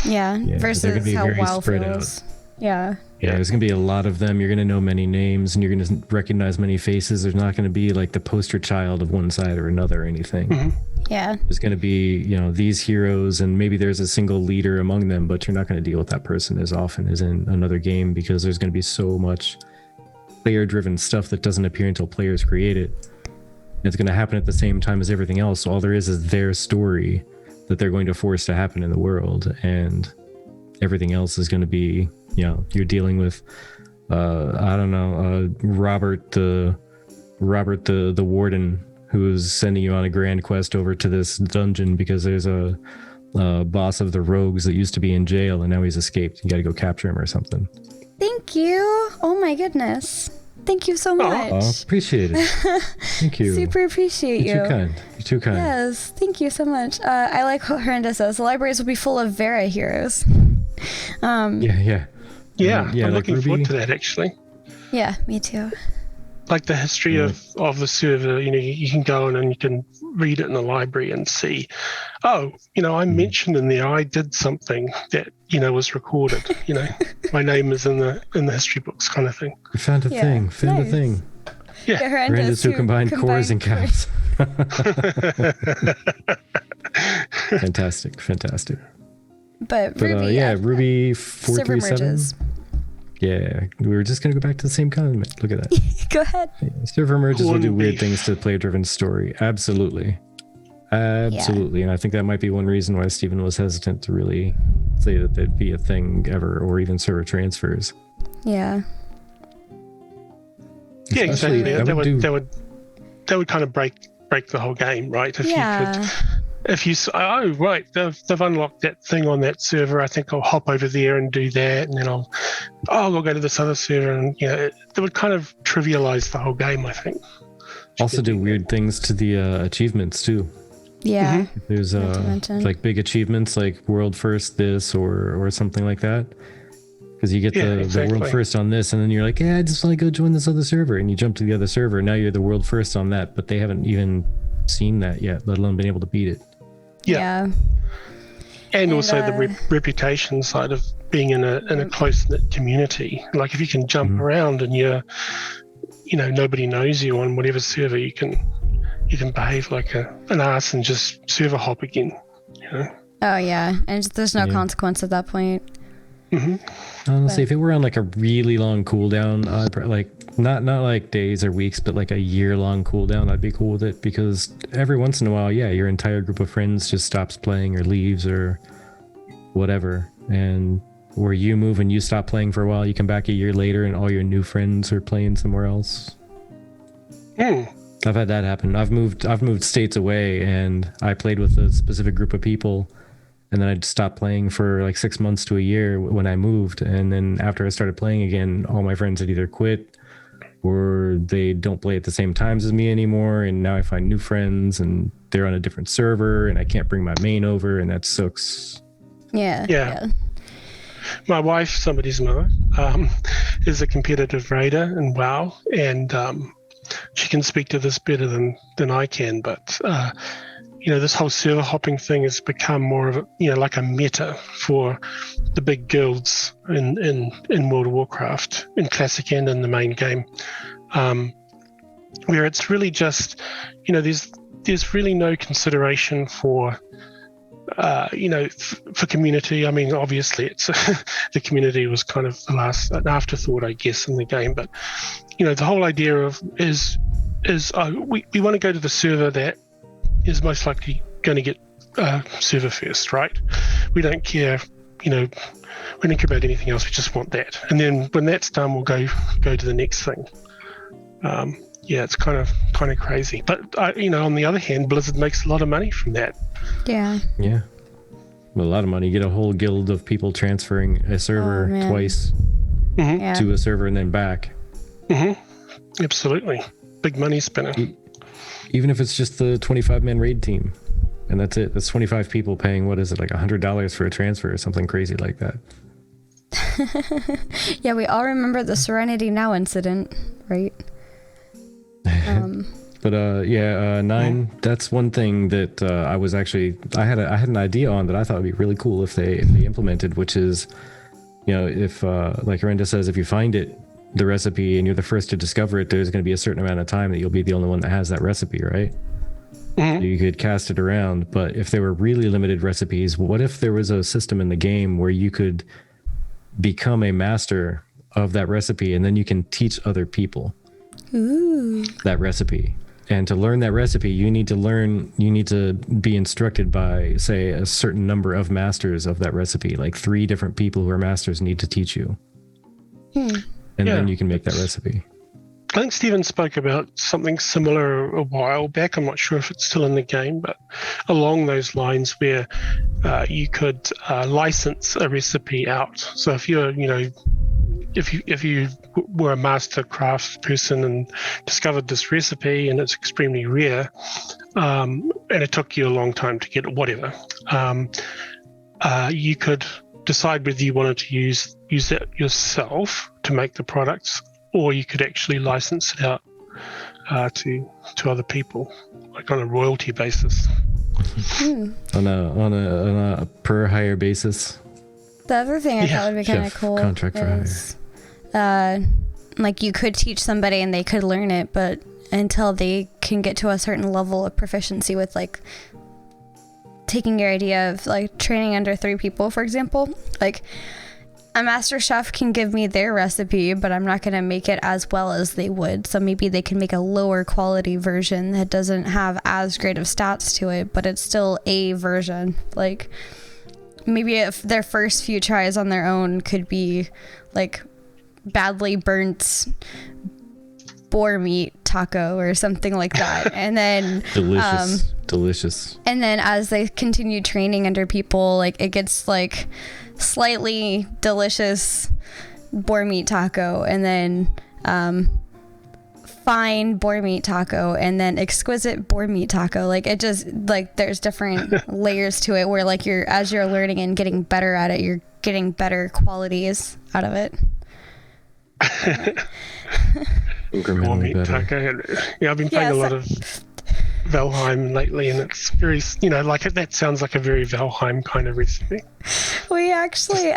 Yeah, versus how WoW feels. Yeah, there's going to be a lot of them. You're going to know many names and you're going to recognize many faces. There's not going to be like the poster child of one side or another or anything. Yeah. There's going to be, these heroes and maybe there's a single leader among them, but you're not going to deal with that person as often as in another game because there's going to be so much player-driven stuff that doesn't appear until players create it. It's going to happen at the same time as everything else. So all there is their story that they're going to force to happen in the world, and everything else is going to be, you're dealing with, Robert the warden, who's sending you on a grand quest over to this dungeon because there's a boss of the rogues that used to be in jail and now he's escaped. You got to go capture him or something. Thank you. Oh my goodness. Thank you so much. Oh, appreciate it. Thank you. Super appreciate you. You're too kind. Yes, thank you so much. I like what Herinda says. The libraries will be full of Vera heroes. Yeah. I'm like looking Ruby. forward to that actually. Yeah, me too. Like the history of the server, you can go in and you can read it in the library and see, I mentioned in there I did something that was recorded. My name is in the history books, kind of thing. You found a thing. A thing. Yeah, Herinda's who combined cores and caps. Fantastic. But Ruby, Ruby server 437. merges. Yeah, we were just going to go back to the same comment. Look at that. Go ahead. Yeah, server merges will do weird things to the player-driven story. Absolutely. And I think that might be one reason why Stephen was hesitant to really say that there'd be a thing ever, or even server transfers. Yeah. Yeah, exactly. That would kind of break the whole game, right? If you they've unlocked that thing on that server, I think I'll hop over there and do that, and then I'll go to this other server, and it would kind of trivialize the whole game, I think. Also do weird things to the achievements too. Yeah. There's like big achievements like world first this or something like that. Because you get the world first on this, and then you're like, I just want to go join this other server, and you jump to the other server, and now you're the world first on that, but they haven't even seen that yet, let alone been able to beat it. Yeah. And also the reputation side of being in a close-knit community. Like if you can jump around and nobody knows you on whatever server, you can behave like an ass and just server hop again. Oh yeah, and there's no consequence at that point. Honestly, if it were on like a really long cooldown, not like days or weeks, but like a year-long cooldown, I'd be cool with it, because every once in a while, your entire group of friends just stops playing or leaves or whatever, and where you move and you stop playing for a while, you come back a year later and all your new friends are playing somewhere else. I've had that happen. I've moved states away, and I played with a specific group of people, and then I'd stop playing for like 6 months to a year when I moved, and then after I started playing again, all my friends had either quit or they don't play at the same times as me anymore, and now I find new friends and they're on a different server and I can't bring my main over, and that sucks. Yeah. My wife, somebody's mother, is a competitive raider in WoW, and she can speak to this better than I can, but this whole server hopping thing has become more of a, like a meta for the big guilds in World of Warcraft, in Classic and in the main game, where it's really just, there's really no consideration for, for community. I mean, obviously, it's the community was kind of an afterthought, I guess, in the game. But the whole idea of is we want to go to the server that is most likely going to get server first, right? We don't care, we don't care about anything else. We just want that, and then when that's done, we'll go to the next thing. It's kind of crazy. But on the other hand, Blizzard makes a lot of money from that. Yeah. Well, a lot of money. You get a whole guild of people transferring a server twice to a server and then back. Absolutely. Big money spinner. Even if it's just the 25-man raid team, and that's it. That's 25 people paying, what is it, like $100 for a transfer or something crazy like that. Yeah, we all remember the Serenity Now incident, right? But 9, that's one thing that I had an idea on that I thought would be really cool if they implemented, which is, if like Arenda says, if you find the recipe and you're the first to discover it, there's going to be a certain amount of time that you'll be the only one that has that recipe, right? You could cast it around. But if there were really limited recipes, what if there was a system in the game where you could become a master of that recipe, and then you can teach other people that recipe? And to learn that recipe, you need to be instructed by, say, a certain number of masters of that recipe. Like 3 different people who are masters need to teach you. And then you can make that recipe. I think Steven spoke about something similar a while back. I'm not sure if it's still in the game, but along those lines, where you could license a recipe out. So if you're, if you were a master craft person and discovered this recipe and it's extremely rare, and it took you a long time to get it, whatever, you could decide whether you wanted to use that yourself to make the products, or you could actually license it out to other people, like on a royalty basis. on a per hire basis. The other thing I thought would be kind of cool contract is, like, you could teach somebody and they could learn it, but until they can get to a certain level of proficiency with, like, taking your idea of, like, training under 3 people, for example, like, a master chef can give me their recipe, but I'm not going to make it as well as they would. So maybe they can make a lower quality version that doesn't have as great of stats to it, but it's still a version. Like, maybe if their first few tries on their own could be like badly burnt boar meat taco or something like that. And then delicious. And then as they continue training under people, like, it gets like slightly delicious boar meat taco, and then fine boar meat taco, and then exquisite boar meat taco. Like, it just, like, there's different layers to it where, like, as you're learning and getting better at it, you're getting better qualities out of it. Boar meat taco. Yeah, I've been playing a lot of Valheim lately, and it's very, like, that sounds like a very Valheim kind of recipe. We actually,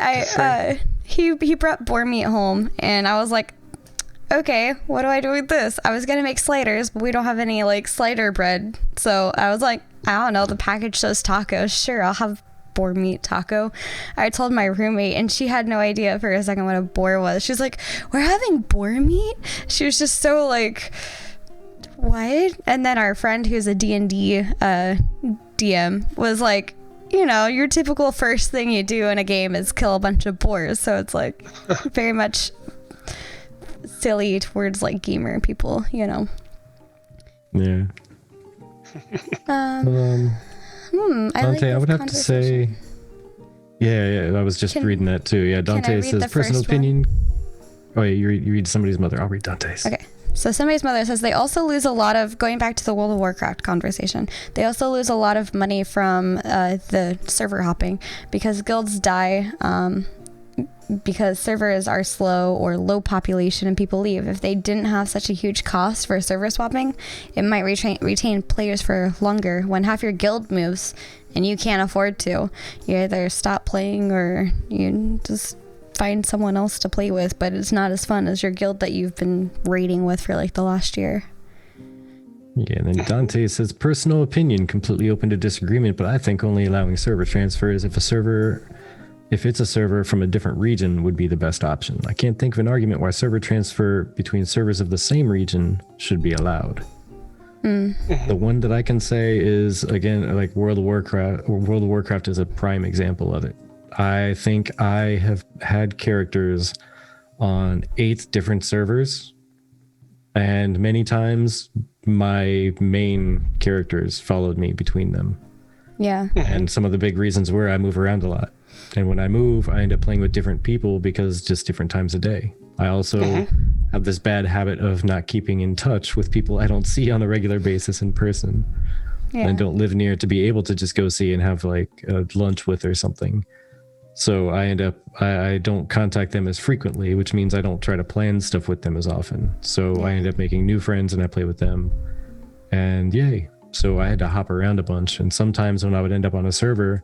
he brought boar meat home, and I was like, okay, what do I do with this? I was gonna make sliders, but we don't have any, like, slider bread, so I was like, I don't know, the package says tacos, sure, I'll have boar meat taco. I told my roommate, and she had no idea for a second what a boar was. She's like, we're having boar meat? She was just so like, what? And then our friend who's a D&D DM was like, your typical first thing you do in a game is kill a bunch of boars. So it's like very much silly towards, like, gamer people, Yeah. Dante, I would have to say, I was just reading that too. Yeah, Dante says personal opinion. Oh, yeah, you read Somebody's Mother. I'll read Dante's. Okay. So Somebody's Mother says they also lose a lot of, going back to the World of Warcraft conversation, they also lose a lot of money from the server hopping because guilds die because servers are slow or low population and people leave. If they didn't have such a huge cost for server swapping, it might retain players for longer. When half your guild moves and you can't afford to, you either stop playing or you just find someone else to play with, but it's not as fun as your guild that you've been raiding with for like the last year. Yeah, and then Dante says, personal opinion, completely open to disagreement, but I think only allowing server transfers if it's a server from a different region would be the best option. I can't think of an argument why server transfer between servers of the same region should be allowed. The one that I can say is, again, like World of Warcraft is a prime example of it. I think I have had characters on 8 different servers, and many times my main characters followed me between them. Yeah. And some of the big reasons were I move around a lot. And when I move, I end up playing with different people because just different times a day. I also have this bad habit of not keeping in touch with people I don't see on a regular basis in person. Yeah. And don't live near to be able to just go see and have like a lunch with or something. So I don't contact them as frequently, which means I don't try to plan stuff with them as often. So I end up making new friends and I play with them. And yay. So I had to hop around a bunch. And sometimes when I would end up on a server,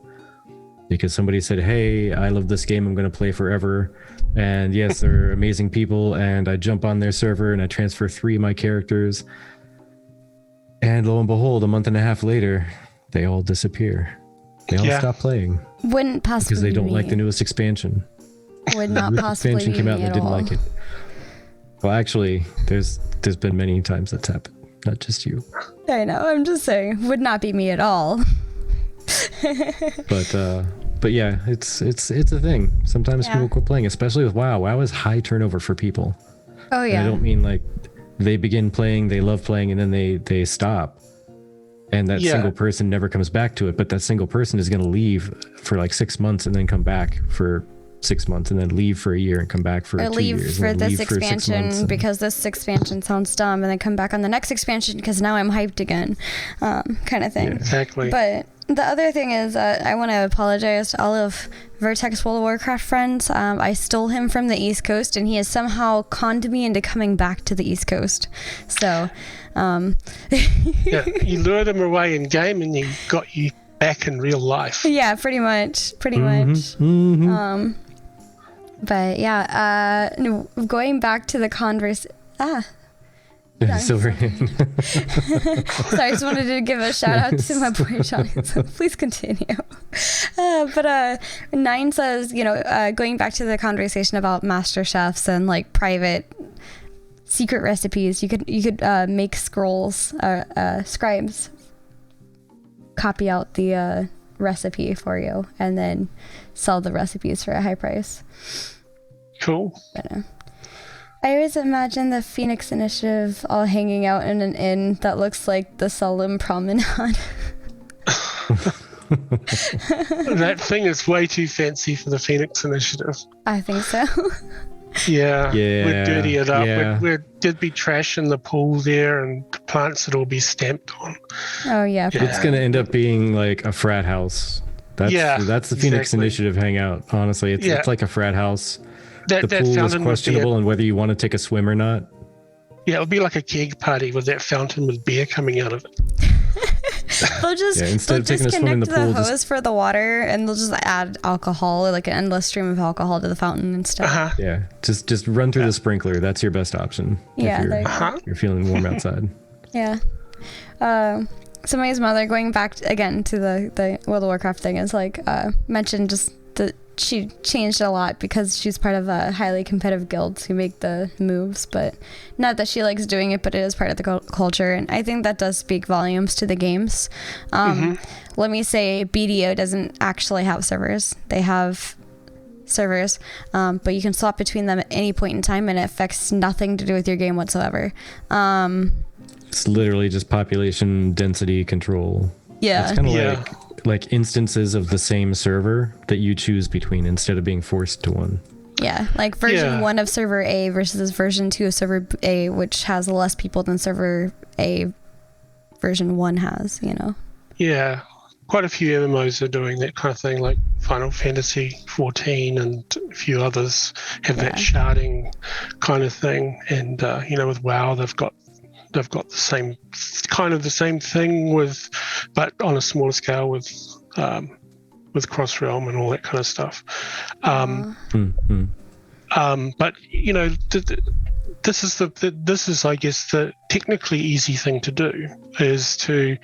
because somebody said, hey, I love this game, I'm going to play forever. And yes, they're amazing people. And I jump on their server and I transfer 3 of my characters. And lo and behold, a month and a half later, they all disappear. They all stop playing. Wouldn't possibly because they don't like the newest expansion. Would not possibly expansion came out and they didn't all. like it. Well, actually, there's been many times that's happened, not just you. I know. I'm just saying, would not be me at all. But yeah, it's a thing. Sometimes people quit playing, especially with WoW. WoW is high turnover for people. Oh yeah. And I don't mean like they begin playing, they love playing, and then they stop. And that single person never comes back to it, but that single person is going to leave for like 6 months and then come back for 6 months and then leave for a year and come back for 2 years. Leave for this leave expansion because this expansion sounds dumb, and then come back on the next expansion because now I'm hyped again, kind of thing. Yeah, exactly. But the other thing is, I want to apologize to all of Vertex World of Warcraft friends. I stole him from the East Coast, and he has somehow conned me into coming back to the East Coast. So, you lured him away in game, and he got you back in real life. Yeah, pretty much. Mm-hmm. But yeah, going back to the Silverhand. Sorry, I just wanted to give a shout out to my boy Johnny. So please continue. But Nine says, going back to the conversation about master chefs and like private secret recipes, you could make scrolls, scribes copy out the recipe for you and then sell the recipes for a high price. Cool. But, I always imagine the Phoenix Initiative all hanging out in an inn that looks like the Solemn Promenade. That thing is way too fancy for the Phoenix Initiative. I think so. Yeah. We'd dirty it up. Yeah. There'd be trash in the pool there and plants that will be stamped on. Oh, yeah. It's going to end up being like a frat house. That's the Phoenix Initiative hangout. Honestly, it's like a frat house. The pool is questionable and whether you want to take a swim or not. Yeah, it would be like a keg party with that fountain with beer coming out of it. They'll just connect the hose for the water, and they'll just add alcohol, like an endless stream of alcohol to the fountain and stuff. Uh-huh. Yeah, just run through the sprinkler. That's your best option. Yeah, if you're feeling warm outside. Yeah. Somebody's mother, going back again to the World of Warcraft thing, is like mentioned just that she changed a lot because she's part of a highly competitive guilds who make the moves, but not that she likes doing it, but it is part of the culture, and I think that does speak volumes to the games. Let me say BDO doesn't actually have servers. They have servers, but you can swap between them at any point in time, and it affects nothing to do with your game whatsoever. It's literally just population density control. Yeah. It's kind of like instances of the same server that you choose between instead of being forced to one. Yeah, like version 1 of server A versus version 2 of server A, which has less people than server A version 1 has, you know. Yeah, quite a few MMOs are doing that kind of thing, like Final Fantasy 14 and a few others have that sharding kind of thing. And you know, with WoW, they've got the same thing but on a smaller scale with cross realm and all that kind of stuff. But you know, this is I guess the technically easy thing to do is to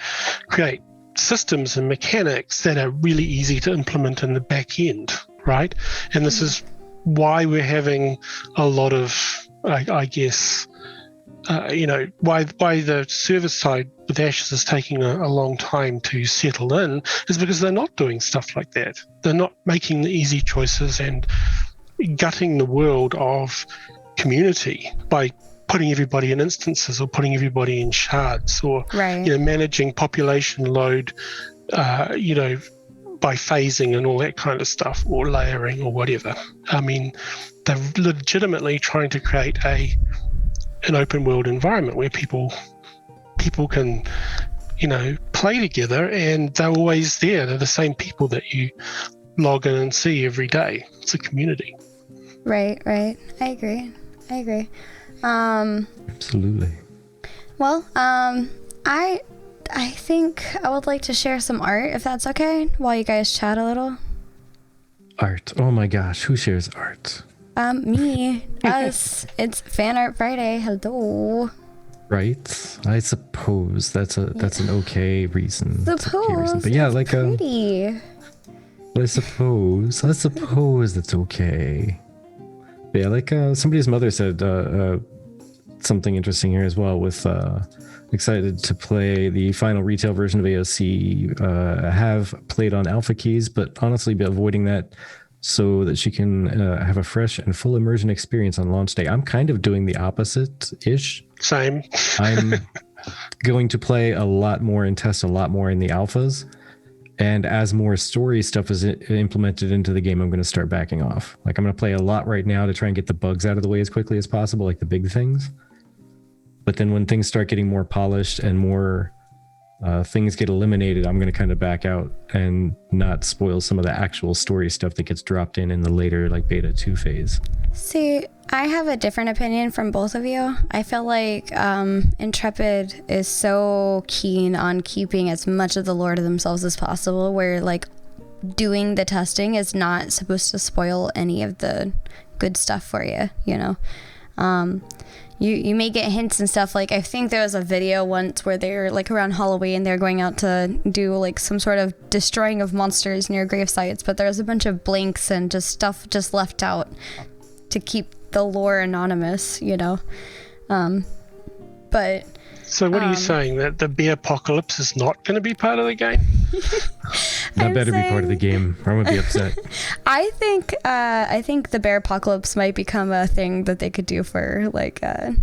create systems and mechanics that are really easy to implement in the back end, right? And this is why we're having a lot of, I guess, you know, why the server side with Ashes is taking a long time to settle in is because they're not doing stuff like that. They're not making the easy choices and gutting the world of community by putting everybody in instances or putting everybody in shards or you know, managing population load, you know, by phasing and all that kind of stuff, or layering or whatever. I mean, they're legitimately trying to create an open world environment where people can, you know, play together, and they're always there. They're the same people that you log in and see every day. It's a community. Right. I agree. Absolutely. Well, I think I would like to share some art, if that's okay, while you guys chat a little. Art. Oh my gosh, who shares art? Me. Us. It's Fan Art Friday. Hello. Right. I suppose that's an okay reason. But yeah, like pretty. I suppose that's okay. But yeah, like somebody's mother said something interesting here as well with excited to play the final retail version of AOC. Have played on alpha keys, but honestly be avoiding that so that she can have a fresh and full immersion experience on launch day. I'm kind of doing the opposite-ish. Same. I'm going to play a lot more and test a lot more in the alphas. And as more story stuff is implemented into the game, I'm going to start backing off. Like I'm going to play a lot right now to try and get the bugs out of the way as quickly as possible, like the big things. But then when things start getting more polished and more things get eliminated, I'm going to kind of back out and not spoil some of the actual story stuff that gets dropped in the later like beta 2 phase. See, I have a different opinion from both of you. I feel like Intrepid is so keen on keeping as much of the lore to themselves as possible, where like doing the testing is not supposed to spoil any of the good stuff for you, you know. You may get hints and stuff. Like I think there was a video once where they were like around Halloween, they're going out to do like some sort of destroying of monsters near grave sites, but there was a bunch of blinks and just stuff just left out to keep the lore anonymous, you know. But so what are you saying, that the bear apocalypse is not going to be part of the game? That better be part of the game, or I'm gonna be upset. I think the bear apocalypse might become a thing that they could do for like the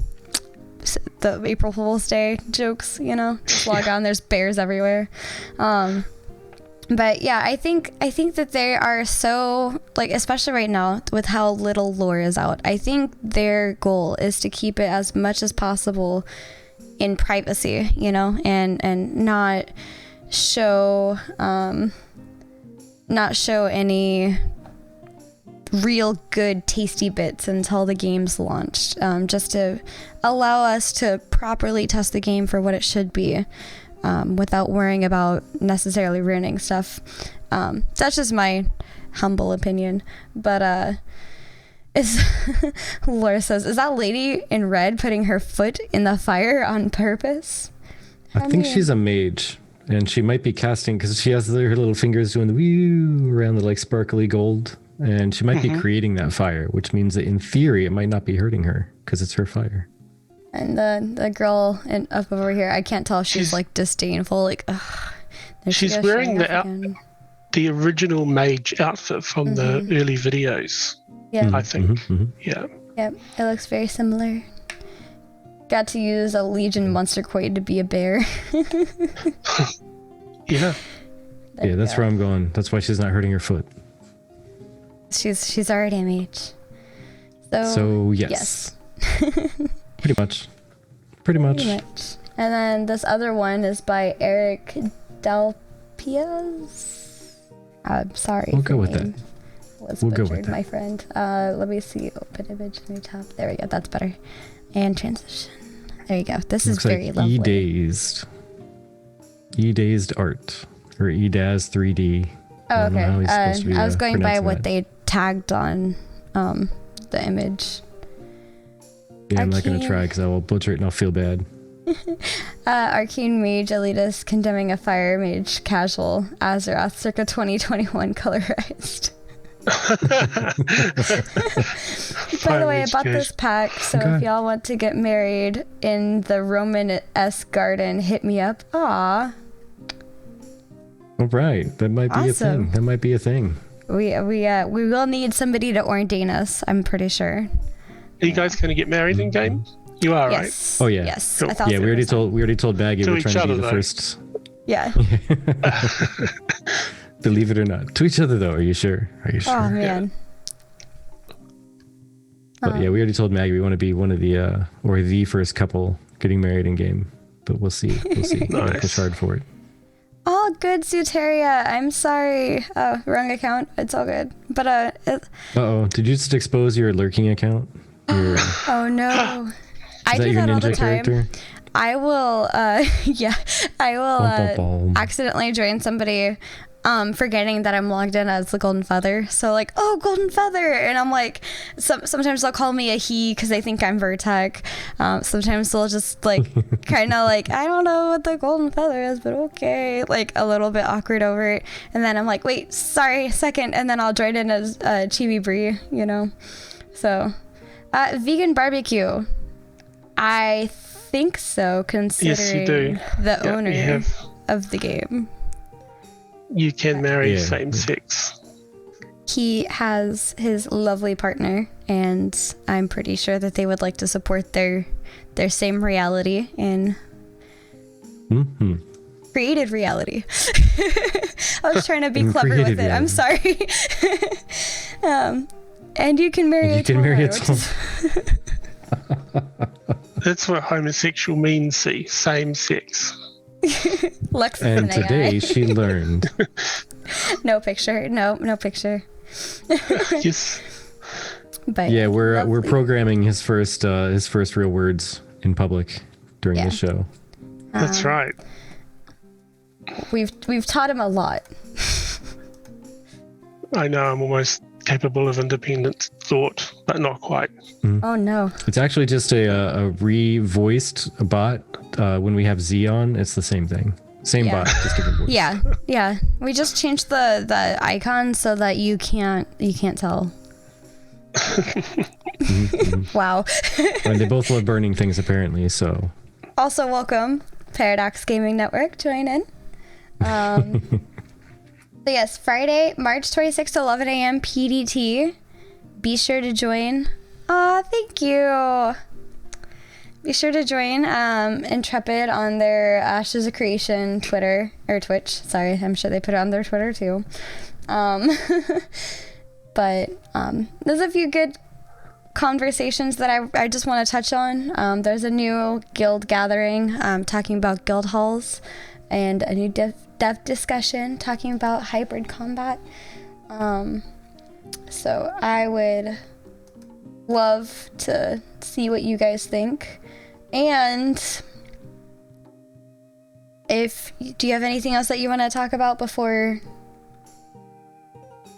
April Fool's Day jokes, you know. Just log on, there's bears everywhere. But yeah, I think that they are so, like, especially right now with how little lore is out, I think their goal is to keep it as much as possible in privacy, you know, and not show any real good tasty bits until the game's launched, just to allow us to properly test the game for what it should be, without worrying about necessarily ruining stuff. That's just my humble opinion. But Laura says, is that lady in red putting her foot in the fire on purpose? I think she's a mage, and she might be casting because she has her little fingers doing the woo around the like sparkly gold, and she might be creating that fire, which means that in theory it might not be hurting her because it's her fire. And the girl up over here, I can't tell if she's like disdainful, like, ugh. She's wearing the original mage outfit from the early videos. Yeah, I think. Yeah. Yep, it looks very similar. Got to use a Legion Monster Koi to be a bear. Yeah. Yeah, that's where I'm going. That's why she's not hurting her foot. She's already a mage. So yes. Pretty much. And then this other one is by Eric Dalpiaz. I'm sorry. We'll go with that. We'll go with that. My friend. Let me see. Open image, new tab. There we go. That's better. And transition. There you go. This is very lovely. E-dazed art, or E-Daz 3D. Oh, okay. I was going by what they tagged on the image. Yeah, I'm not going to try because I will butcher it and I'll feel bad. Arcane Mage Elitis condemning a Fire Mage casual Azeroth circa 2021 colorized. By the way, I bought this pack, so if y'all want to get married in the Roman-esque garden, hit me up. Aw. All right, that might be a thing. We will need somebody to ordain us, I'm pretty sure. Are you guys going to get married in game? You are, yes. right? Oh yeah. Yes. Cool. Yeah, we already told Baggy we're trying to be the first. Yeah. Believe it or not. To each other though, are you sure? Oh man. But yeah, we already told Maggie we want to be one of the or the first couple getting married in game. But we'll see. Nice. Push hard for it. All good, Suteria. I'm sorry. Oh, wrong account. It's all good. But Uh-oh. Did you just expose your lurking account? Oh no. I do that all the time. Character? I will accidentally join somebody forgetting that I'm logged in as the Golden Feather. So like, oh, Golden Feather, and I'm like, sometimes they'll call me a he because they think I'm Vertec. Sometimes they'll just like kind of like, I don't know what the Golden Feather is, but okay, like a little bit awkward over it. And then I'm like, wait, sorry, second, and then I'll join in as Chibi Brie, you know. So, vegan barbecue. I think so, considering the owner of the game. You can marry same sex. He has his lovely partner, and I'm pretty sure that they would like to support their same reality and created reality. I was trying to be clever with it. I'm sorry. And you can marry a Tolmar. That's what homosexual means, see. Same sex. And today she learned. No picture. No picture. Yes. But yeah, we're programming his first real words in public during this show. That's right. We've taught him a lot. I know, I'm almost capable of independent thought, but not quite. Oh no. It's actually just a revoiced bot. When we have Z on, it's the same thing. Same bot, just different voice. Yeah. We just changed the icon so that you can't tell. Wow. And they both love burning things apparently, so. Also welcome, Paradox Gaming Network, join in. So yes, Friday, March 26th, 11 a.m. PDT. Be sure to join. Thank you. Be sure to join Intrepid on their Ashes of Creation Twitter, or Twitch. Sorry, I'm sure they put it on their Twitter too. But there's a few good conversations that I just want to touch on. There's a new guild gathering talking about guild halls, and a new dev discussion talking about hybrid combat. So I would love to see what you guys think. And do you have anything else that you want to talk about before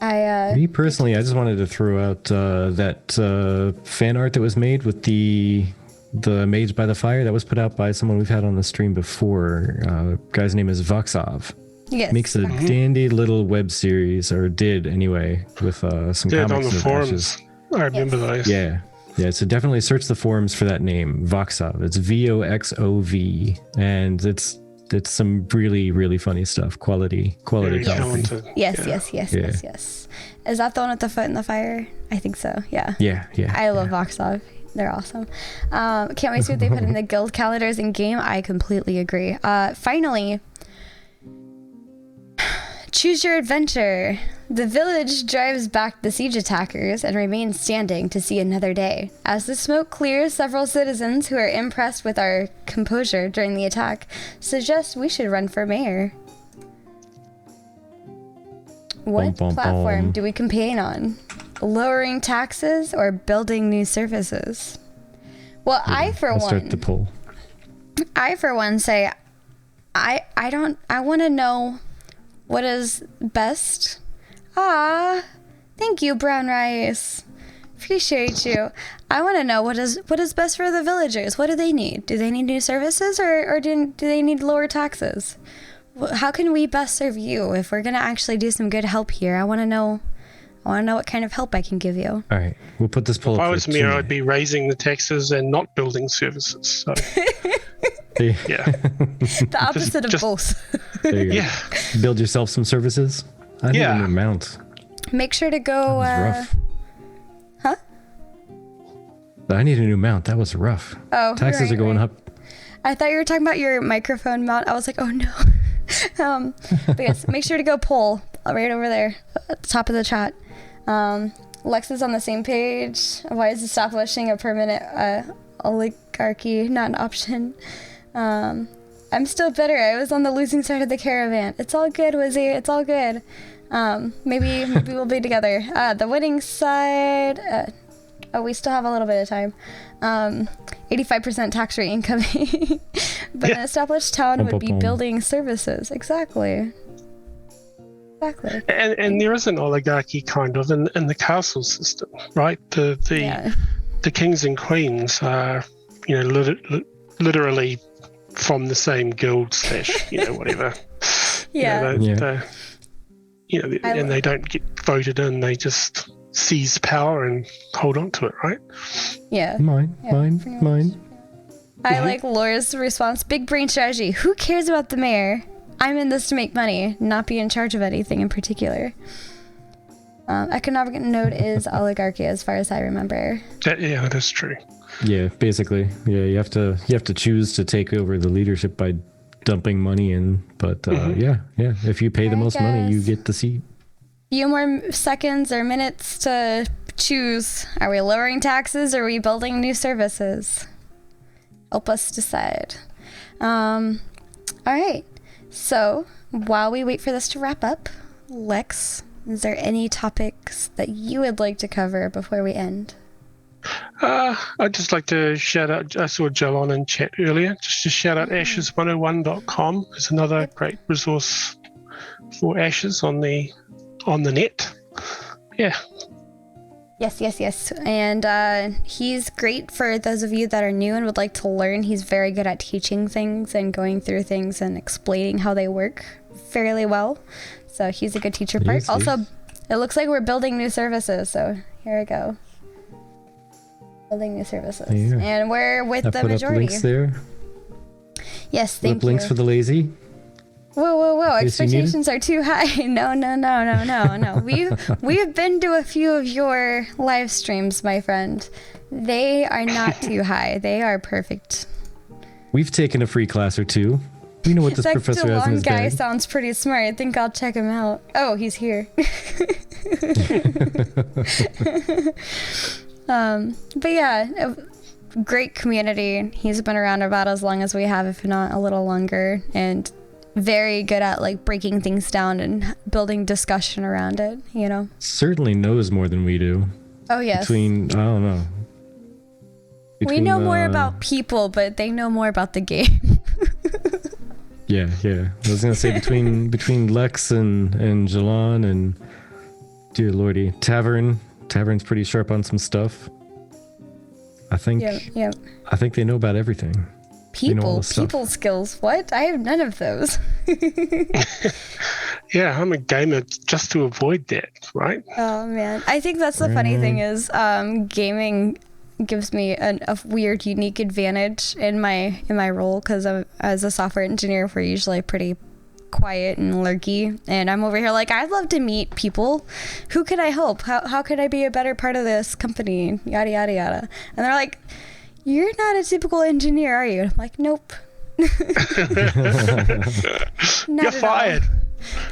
me personally, I just wanted to throw out that fan art that was made with the Mage by the Fire that was put out by someone we've had on the stream before. Guy's name is Voxov. Yes. Makes a dandy little web series, or did anyway, with some comics on the forums. I remember those. Yeah. So definitely search the forums for that name, Voxov. It's Voxov, and it's some really, really funny stuff. Quality talented. Yes. Is that the one with the foot in the fire? I think so. Yeah. I love Voxov. They're awesome. Can't wait to see what they put in the guild calendars in game. I completely agree. Finally, Choose Your Adventure. The village drives back the siege attackers and remains standing to see another day. As the smoke clears, several citizens who are impressed with our composure during the attack suggest we should run for mayor. What platform do we campaign on? Lowering taxes or building new services? Well, I start the poll. I for one say I want to know what is best. Thank you, Brown Rice. Appreciate you. I want to know what is best for the villagers. What do they need? Do they need new services or do they need lower taxes? How can we best serve you? If we're going to actually do some good help here, I want to know what kind of help I can give you. All right, we'll put this poll If up I for was mayor, I'd be raising the taxes and not building services. So, yeah. The opposite of both. There you go. Yeah. Build yourself some services. I need a new mount. Make sure to go. That was rough. Huh? I need a new mount. That was rough. Oh, taxes are going up. I thought you were talking about your microphone mount. I was like, oh no. But yes, make sure to go poll right over there at the top of the chat. Lex is on the same page. Why is establishing a permanent oligarchy not an option? I'm still bitter. I was on the losing side of the caravan. It's all good, Wizzy. It's all good. Maybe we'll be together. The winning side. We still have a little bit of time. 85% tax rate incoming. But an established town would be building services. Exactly. And there is an oligarchy kind of in the castle system, right? The kings and queens are, literally from the same guild / whatever. Yeah. And they don't get voted in. They just seize power and hold on to it, right? Yeah. Mine. I like Laura's response. Big brain strategy. Who cares about the mayor? I'm in this to make money, not be in charge of anything in particular. Economic node is oligarchy, as far as I remember. That's true. Yeah, basically. Yeah, you have to choose to take over the leadership by dumping money in. But if you pay the most money, you get the seat. Few more seconds or minutes to choose. Are we lowering taxes or are we building new services? Help us decide. All right. So while we wait for this to wrap up, Lex, is there any topics that you would like to cover before we end? I'd just like to shout out, I saw Jill on in chat earlier, just to shout out ashes101.com. It's another great resource for Ashes on the net. Yeah. Yes. And he's great for those of you that are new and would like to learn. He's very good at teaching things and going through things and explaining how they work fairly well. So he's a good teacher part. Yes, also, it looks like we're building new services. So here we go. Building new services. Yeah. And we're with the majority. Put up links there. Yes, thank you. Links for the lazy. Whoa. Expectations are too high. No. We've been to a few of your live streams, my friend. They are not too high. They are perfect. We've taken a free class or two. We know what this professor has in his bag. That guy sounds pretty smart. I think I'll check him out. Oh, he's here. But yeah, great community. He's been around about as long as we have, if not a little longer, and very good at like breaking things down and building discussion around it, Certainly knows more than we do. Oh yes. I don't know. We know more about people, but they know more about the game. Yeah. I was gonna say between Lex and Jalon and dear lordy, Tavern's pretty sharp on some stuff. I think. Yep. I think they know about everything. People skills. What? I have none of those. Yeah, I'm a gamer just to avoid that, right? Oh man, I think that's the funny thing is, gaming gives me a weird, unique advantage in my role because as a software engineer, we're usually pretty quiet and lurky, and I'm over here like, I'd love to meet people. Who could I help? How could I be a better part of this company? Yada yada yada. And they're like, you're not a typical engineer, are you? I'm like, nope. You're fired.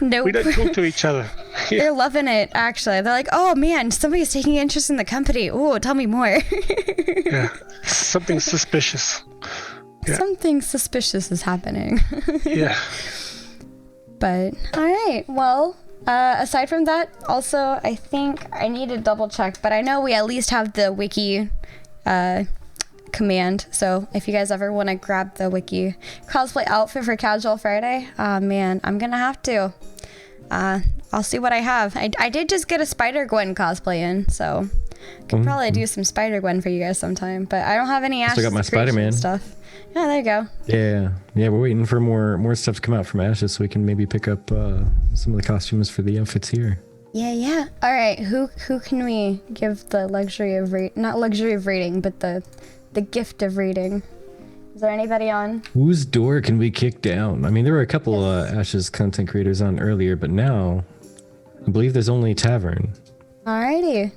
Nope. We don't talk to each other. They're loving it, actually. They're like, oh man, somebody's taking interest in the company. Oh, tell me more. Yeah, something suspicious. Yeah. Something suspicious is happening. Yeah. But, alright, well, aside from that, also, I think I need to double check, but I know we at least have the wiki command, so if you guys ever want to grab the wiki cosplay outfit for Casual Friday, man, I'm gonna have to. I'll see what I have. I did just get a Spider-Gwen cosplay in, so could probably do some Spider-Gwen for you guys sometime, but I don't have any Ashes Still got my of Creation Spider-Man stuff. Yeah, there you go. Yeah, we're waiting for more stuff to come out from Ashes so we can maybe pick up some of the costumes for the outfits here. Yeah. All right, who can we give the luxury of not luxury of reading, but the gift of reading? Is there anybody on? Whose door can we kick down? I mean, there were a couple Ashes content creators on earlier, but now I believe there's only Tavern. Alrighty.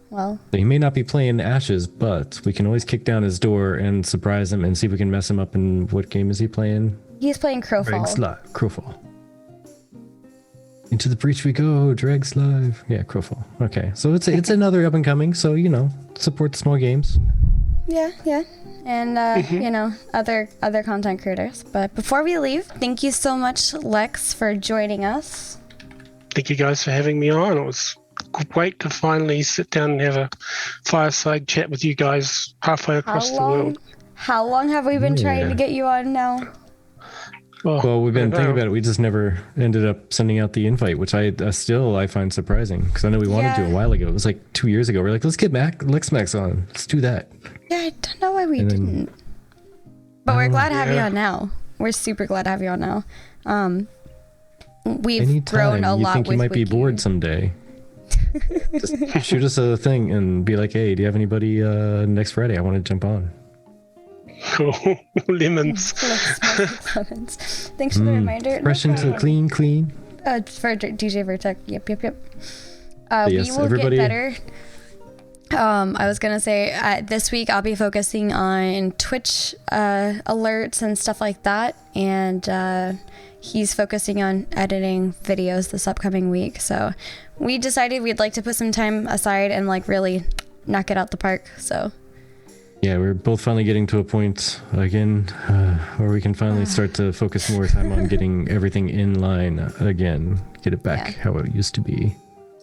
Well, So he may not be playing Ashes, but we can always kick down his door and surprise him and see if we can mess him up. And what game is he playing? he's playing Crowfall. Crowfall. Into the breach we go, Dregs Live. Yeah, Crowfall. Okay, so it's another up and coming. So support the small games. Yeah, and other content creators. But before we leave, thank you so much, Lex, for joining us. Thank you guys for having me on. It was great to finally sit down and have a fireside chat with you guys halfway across the world. How long have we been trying to get you on now? Well, we've been thinking about it. We just never ended up sending out the invite, which I find surprising because I know we wanted to a while ago. It was like 2 years ago. We're like, let's get Lex Max on. Let's do that. Yeah, I don't know why we didn't. But we're glad to have you on now. We're super glad to have you on now. We've grown a lot with you think you might be bored someday. Just shoot us a thing and be like, hey, do you have anybody next Friday? I want to jump on. Cool. Lemons. Lemons. Thanks for the reminder. Fresh into clean. For DJ Vertec. Yep. Yes, we will get better. I was gonna say this week I'll be focusing on Twitch alerts and stuff like that, and he's focusing on editing videos this upcoming week. So we decided we'd like to put some time aside and like really knock it out the park. So yeah, we're both finally getting to a point again where we can finally start to focus more time on getting everything in line again, get it back how it used to be.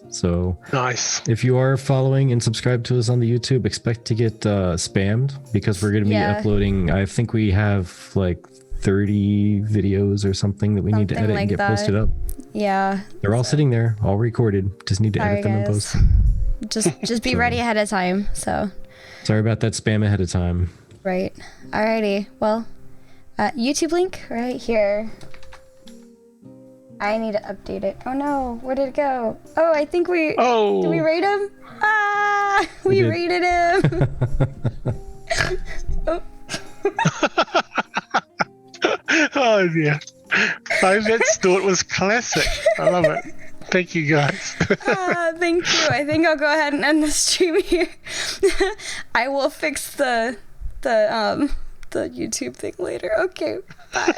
So nice. If you are following and subscribed to us on the YouTube, expect to get spammed because we're going to be uploading. I think we have like 30 videos or something that we need to edit and get posted up. Yeah, they're all sitting there, all recorded. Just need to edit them and post them. Just be ready ahead of time. So sorry about that spam ahead of time. Right. Alrighty. Well, YouTube link right here. I need to update it. Oh no, where did it go? Oh, I think did we rate him? We rated him. Oh yeah. That snort was classic. I love it. Thank you guys. Thank you. I think I'll go ahead and end the stream here. I will fix the YouTube thing later. Okay, bye.